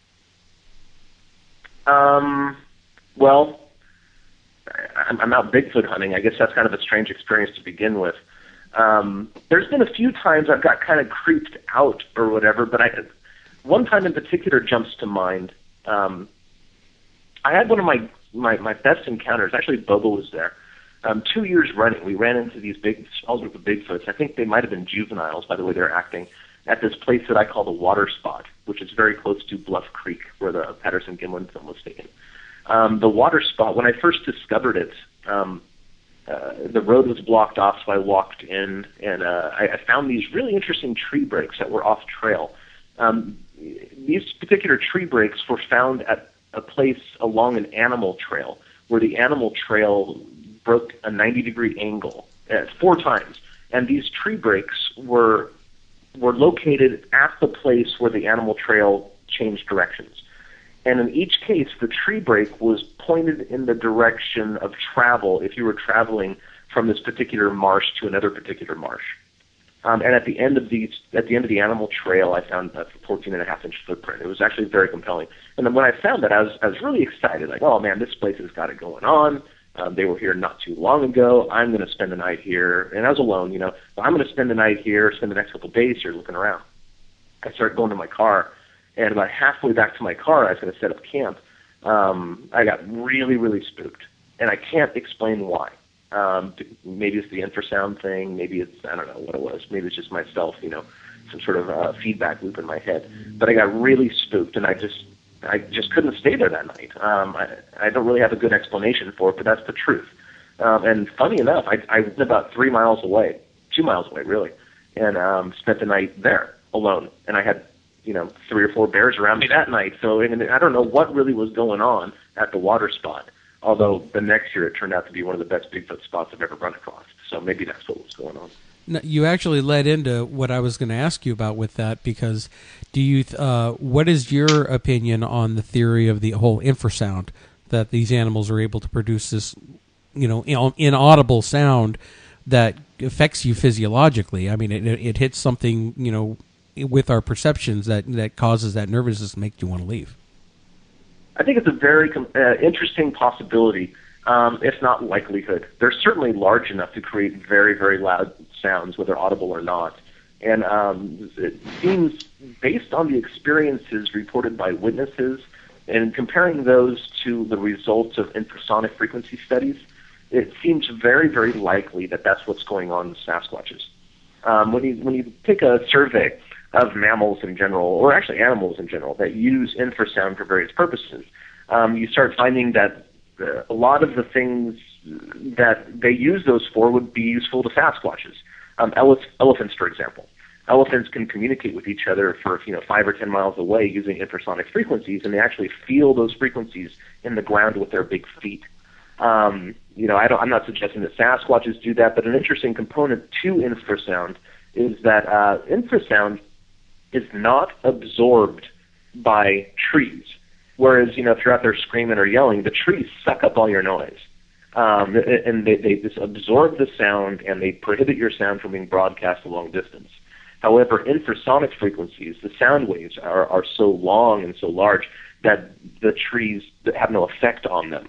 Well, I'm out Bigfoot hunting. I guess that's kind of a strange experience to begin with. There's been a few times I've got kind of creeped out or whatever, but one time in particular jumps to mind. I had one of my best encounters. Actually, Bobo was there. 2 years running, we ran into these small group of Bigfoots. I think they might have been juveniles by the way they're acting, at this place that I call the Water Spot, which is very close to Bluff Creek, where the Patterson-Gimlin film was taken. The Water Spot, when I first discovered it, the road was blocked off, so I walked in, and I found these really interesting tree breaks that were off trail. These particular tree breaks were found at a place along an animal trail, where the animal trail broke a 90-degree angle 4 times. And these tree breaks were located at the place where the animal trail changed directions. And in each case, the tree break was pointed in the direction of travel if you were traveling from this particular marsh to another particular marsh. And at the end of the animal trail, I found a 14.5-inch footprint. It was actually very compelling. And then when I found that, I was really excited. Like, oh man, this place has got it going on. They were here not too long ago. I'm going to spend the night here. And I was alone, I'm going to spend the night here, spend the next couple of days here looking around. I started going to my car, and about halfway back to my car, I was going to set up camp. I got really, really spooked, and I can't explain why. Maybe it's the infrasound thing. Maybe it's, I don't know what it was. Maybe it's just myself, some sort of feedback loop in my head. But I got really spooked, and I just couldn't stay there that night. I don't really have a good explanation for it, but that's the truth. And funny enough, I was about 3 miles away, 2 miles away, really, and spent the night there alone. And I had, 3 or 4 bears around me that night. So and I don't know what really was going on at the Water Spot, although the next year it turned out to be one of the best Bigfoot spots I've ever run across. So maybe that's what was going on. Now, you actually led into what I was going to ask you about with that, because what is your opinion on the theory of the whole infrasound, that these animals are able to produce this, inaudible sound that affects you physiologically? I mean, it hits something, with our perceptions that causes that nervousness to make you want to leave. I think it's a very interesting possibility, if not likelihood. They're certainly large enough to create very, very loud sounds, whether audible or not. And it seems, based on the experiences reported by witnesses and comparing those to the results of infrasonic frequency studies, it seems very, very likely that that's what's going on with Sasquatches. When you take a survey of mammals in general, or actually animals in general, that use infrasound for various purposes, you start finding that a lot of the things that they use those for would be useful to Sasquatches. Elephants, for example. Elephants can communicate with each other for 5 or 10 miles away using infrasonic frequencies, and they actually feel those frequencies in the ground with their big feet. I'm not suggesting that Sasquatches do that, but an interesting component to infrasound is that infrasound is not absorbed by trees. Whereas, if you're out there screaming or yelling, the trees suck up all your noise. and they just absorb the sound, and they prohibit your sound from being broadcast a long distance. However, infrasonic frequencies, the sound waves, are so long and so large that the trees have no effect on them.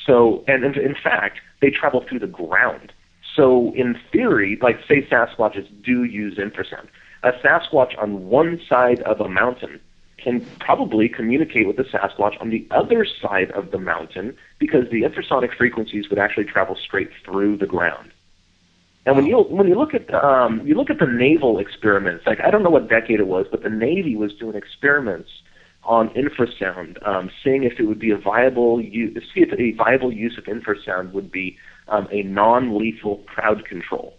So, and in fact, they travel through the ground. So in theory, like say Sasquatches do use infrasound, a Sasquatch on one side of a mountain can probably communicate with the Sasquatch on the other side of the mountain because the infrasonic frequencies would actually travel straight through the ground. And when you look at the naval experiments, like I don't know what decade it was, but the Navy was doing experiments on infrasound, seeing if it would be a viable use of infrasound would be a non-lethal crowd control.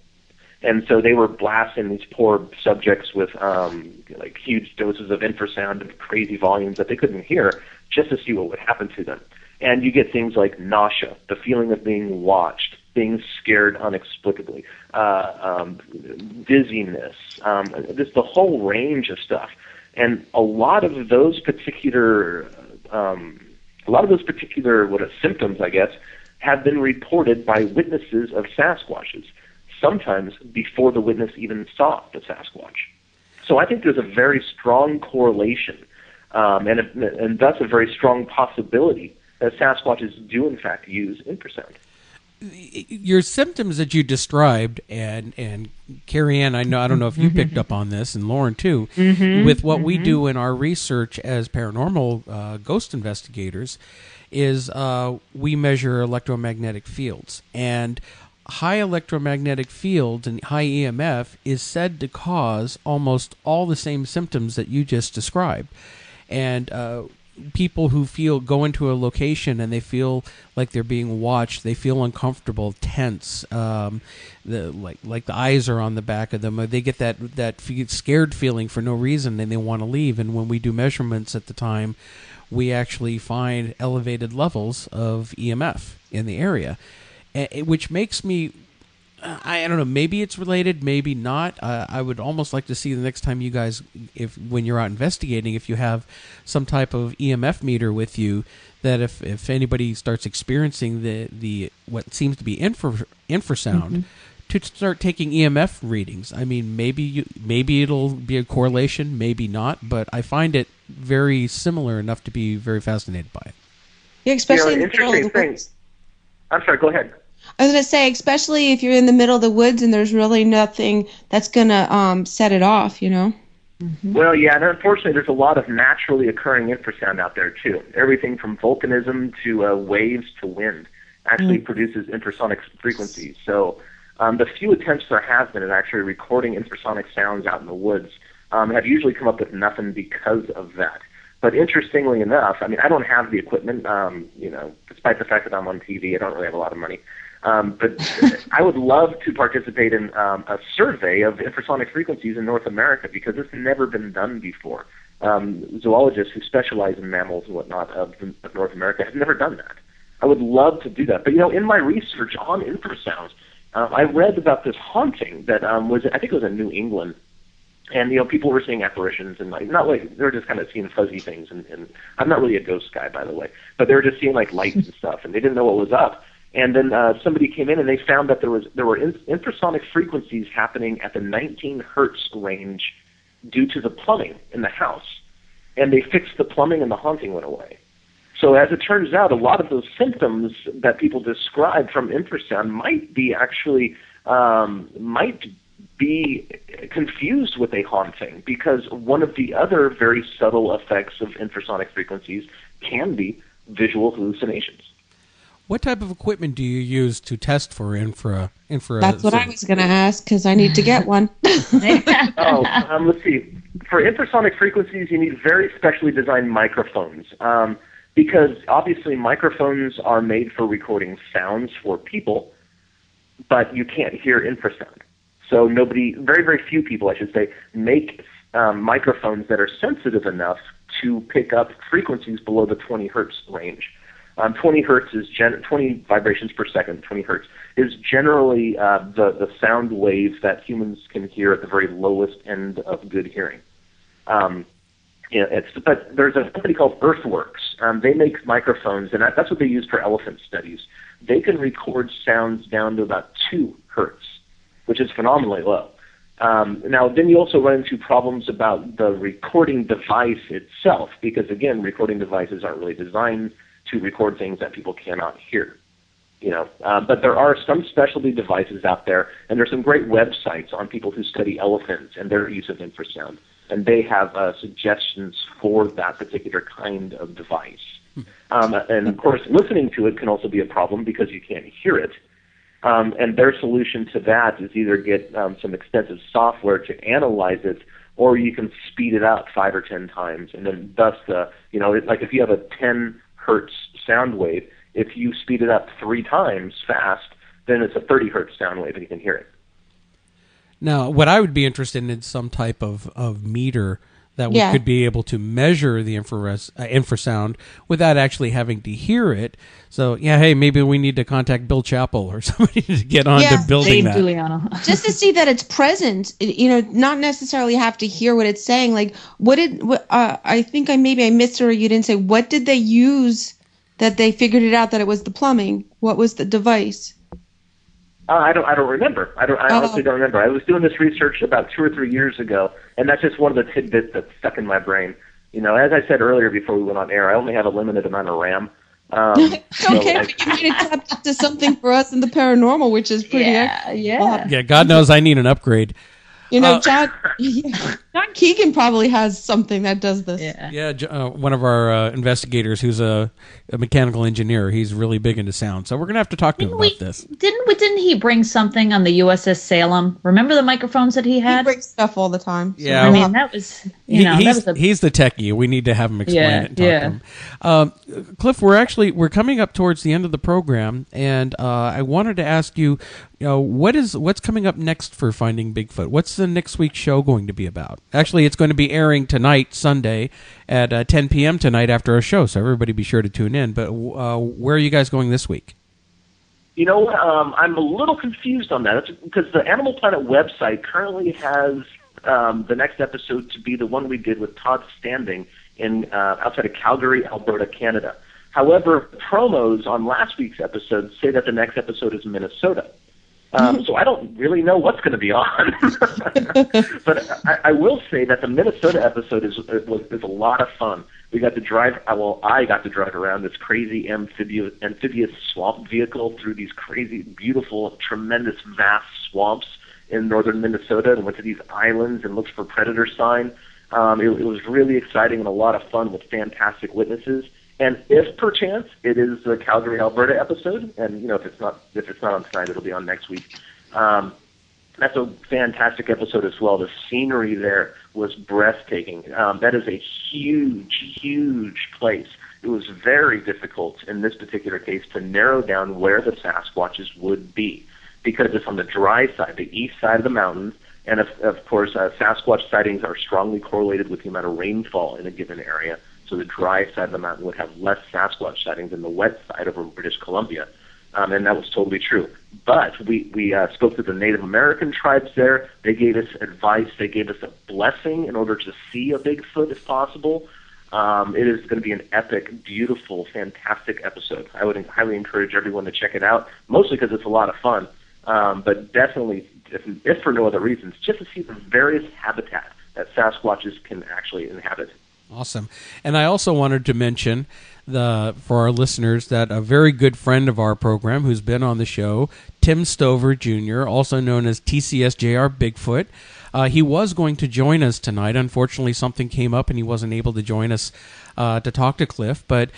And so they were blasting these poor subjects with like huge doses of infrasound and crazy volumes that they couldn't hear, just to see what would happen to them. And you get things like nausea, the feeling of being watched, being scared unexplicably, dizziness, just the whole range of stuff. And a lot of those particular symptoms, I guess, have been reported by witnesses of Sasquatches, sometimes before the witness even saw the Sasquatch. So I think there's a very strong correlation, and thus a very strong possibility that Sasquatches do in fact use infrasound. Your symptoms that you described, and Carrie Ann, I don't know if you picked up on this, and Lauren too, with what we do in our research as paranormal ghost investigators, is we measure electromagnetic fields, and high electromagnetic fields and high EMF is said to cause almost all the same symptoms that you just described. And people who go into a location and they feel like they're being watched, they feel uncomfortable, tense, like the eyes are on the back of them, or they get that scared feeling for no reason and they want to leave. And when we do measurements at the time, we actually find elevated levels of EMF in the area, which makes me, I don't know, maybe it's related, maybe not. I would almost like to see the next time you guys, when you're out investigating, if you have some type of EMF meter with you, that if anybody starts experiencing the what seems to be infrasound, to start taking EMF readings. I mean, maybe it'll be a correlation, maybe not, but I find it very similar enough to be very fascinated by it. Yeah, especially in the middle of the woods. I'm sorry, go ahead. I was going to say, especially if you're in the middle of the woods and there's really nothing that's going to set it off, you know? Well, yeah, and unfortunately there's a lot of naturally occurring infrasound out there, too. Everything from volcanism to waves to wind actually produces infrasonic frequencies. So the few attempts there have been at actually recording infrasonic sounds out in the woods have usually come up with nothing because of that. But interestingly enough, I mean, I don't have the equipment, despite the fact that I'm on TV, I don't really have a lot of money. But I would love to participate in a survey of infrasonic frequencies in North America because it's never been done before. Zoologists who specialize in mammals and whatnot of North America have never done that. I would love to do that. But, in my research on infrasounds, I read about this haunting that I think it was in New England. And, people were seeing apparitions and they were just kind of seeing fuzzy things. And I'm not really a ghost guy, by the way, but they were just seeing like lights and stuff and they didn't know what was up. And then somebody came in and they found that there were infrasonic frequencies happening at the 19 hertz range due to the plumbing in the house. And they fixed the plumbing and the haunting went away. So as it turns out, a lot of those symptoms that people describe from infrasound might be confused with a haunting, because one of the other very subtle effects of infrasonic frequencies can be visual hallucinations. What type of equipment do you use to test for infra? That's what I was going to ask, because I need to get one. Let's see. For infrasonic frequencies, you need very specially designed microphones, because obviously microphones are made for recording sounds for people, but you can't hear infrasound. So very, very few people, I should say, make microphones that are sensitive enough to pick up frequencies below the 20 hertz range. 20 hertz is 20 vibrations per second. 20 hertz is generally the sound wave that humans can hear at the very lowest end of good hearing. But there's a company called Earthworks. They make microphones, and that's what they use for elephant studies. they can record sounds down to about 2 hertz, which is phenomenally low. Now, then you also run into problems about the recording device itself, because, again, recording devices aren't really designed to record things that people cannot hear. But there are some specialty devices out there, and there's some great websites on people who study elephants and their use of infrasound, and they have suggestions for that particular kind of device. And, of course, listening to it can also be a problem because you can't hear it. And their solution to that is either get some extensive software to analyze it, or you can speed it up 5 or 10 times, and then thus like if you have a 10 hertz sound wave, if you speed it up 3 times fast, then it's a 30 hertz sound wave and you can hear it. Now, what I would be interested in is some type of meter that we could be able to measure the infrasound without actually having to hear it. So, hey, maybe we need to contact Bill Chappell or somebody to get on to building that. Giuliano. Just to see that it's present, not necessarily have to hear what it's saying. Like, I think I missed it, or you didn't say, what did they use that they figured it out that it was the plumbing? What was the device? I don't remember. I honestly don't remember. I was doing this research about 2 or 3 years ago, and that's just one of the tidbits that's stuck in my brain. As I said earlier before we went on air, I only have a limited amount of RAM. Okay, but you need to tap into something for us in the paranormal, which is pretty. Yeah, God knows I need an upgrade. John Keegan probably has something that does this. One of our investigators who's a mechanical engineer. He's really big into sound, so we're going to have to talk to him about this. Didn't he bring something on the USS Salem? Remember the microphones that he had? He brings stuff all the time. So I mean, that was, he's the techie. We need to have him explain it and talk to him. Cliff, we're coming up towards the end of the program, and I wanted to ask you, what's coming up next for Finding Bigfoot? What's the next week's show going to be about? Actually, it's going to be airing tonight, Sunday, at 10 p.m. tonight after our show, so everybody be sure to tune in. But where are you guys going this week? You know what? I'm a little confused on that. It's because the Animal Planet website currently has the next episode to be the one we did with Todd Standing outside of Calgary, Alberta, Canada. However, promos on last week's episode say that the next episode is Minnesota. So I don't really know what's going to be on. But I will say that the Minnesota episode is a lot of fun. We got to drive, I got to drive around this crazy amphibious swamp vehicle through these crazy, beautiful, tremendous, vast swamps in northern Minnesota, and went to these islands and looked for predator sign. It was really exciting and a lot of fun with fantastic witnesses. And if perchance it is the Calgary, Alberta episode, and if it's not on tonight, it'll be on next week. That's a fantastic episode as well. The scenery there was breathtaking. That is a huge, huge place. It was very difficult in this particular case to narrow down where the Sasquatches would be, because it's on the dry side, the east side of the mountains, and of course, Sasquatch sightings are strongly correlated with the amount of rainfall in a given area. So the dry side of the mountain would have less Sasquatch sightings than the wet side over British Columbia. And that was totally true. But we spoke to the Native American tribes there. They gave us advice. They gave us a blessing in order to see a Bigfoot if possible. It is going to be an epic, beautiful, fantastic episode. I would highly encourage everyone to check it out, mostly because it's a lot of fun. But definitely, if for no other reasons, just to see the various habitat that Sasquatches can actually inhabit. Awesome. And I also wanted to mention for our listeners that a very good friend of our program who's been on the show, Tim Stover Jr., also known as TCSJR Bigfoot, he was going to join us tonight. Unfortunately, something came up and he wasn't able to join us to talk to Cliff, but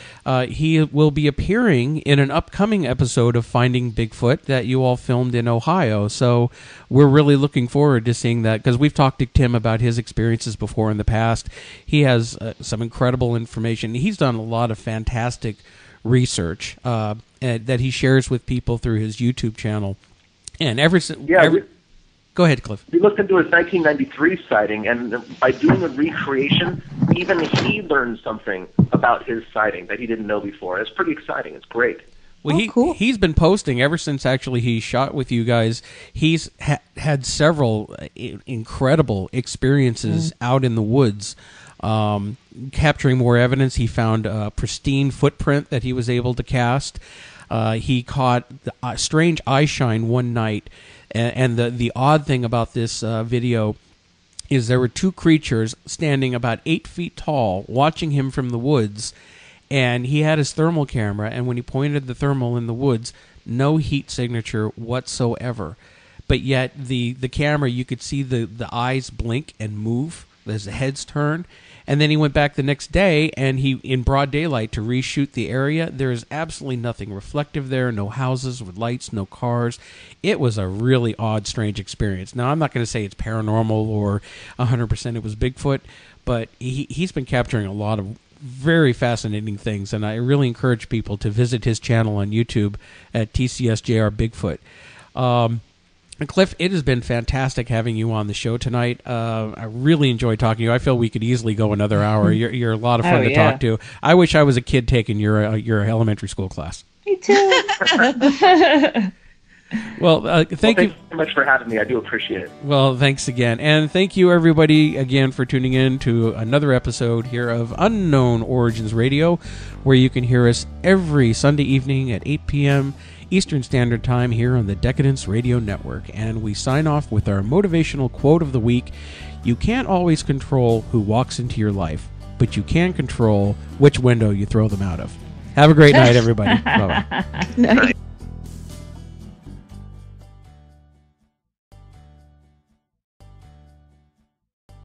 he will be appearing in an upcoming episode of Finding Bigfoot that you all filmed in Ohio. So we're really looking forward to seeing that, because we've talked to Tim about his experiences before in the past. He has some incredible information. He's done a lot of fantastic research that he shares with people through his YouTube channel. And go ahead, Cliff. We looked into his 1993 sighting, and by doing a recreation, even he learned something about his sighting that he didn't know before. It's pretty exciting. It's great. Well, cool. He's been posting ever since actually he shot with you guys. He's had several incredible experiences out in the woods, capturing more evidence. He found a pristine footprint that he was able to cast. he caught the strange eye shine one night, and the odd thing about this video is there were two creatures standing about 8 feet tall watching him from the woods, and he had his thermal camera, and when he pointed the thermal in the woods, no heat signature whatsoever. But yet the camera, you could see the eyes blink and move as the heads turn. And then he went back the next day, and he, in broad daylight, to reshoot the area. There is absolutely nothing reflective there, no houses with lights, no cars. It was a really odd, strange experience. Now, I'm not going to say it's paranormal or 100% it was Bigfoot, but he's been capturing a lot of very fascinating things, and I really encourage people to visit his channel on YouTube at TCSJR Bigfoot. Cliff, it has been fantastic having you on the show tonight. I really enjoyed talking to you. I feel we could easily go another hour. You're a lot of fun to talk to. I wish I was a kid taking your elementary school class. Me too. Well, thank you so much for having me. I do appreciate it. Well, thanks again. And thank you, everybody, again, for tuning in to another episode here of Unknown Origins Radio, where you can hear us every Sunday evening at 8 p.m. Eastern Standard Time here on the Decadence Radio Network. And we sign off with our motivational quote of the week. You can't always control who walks into your life, but you can control which window you throw them out of. Have a great night, everybody. Bye-bye. Night.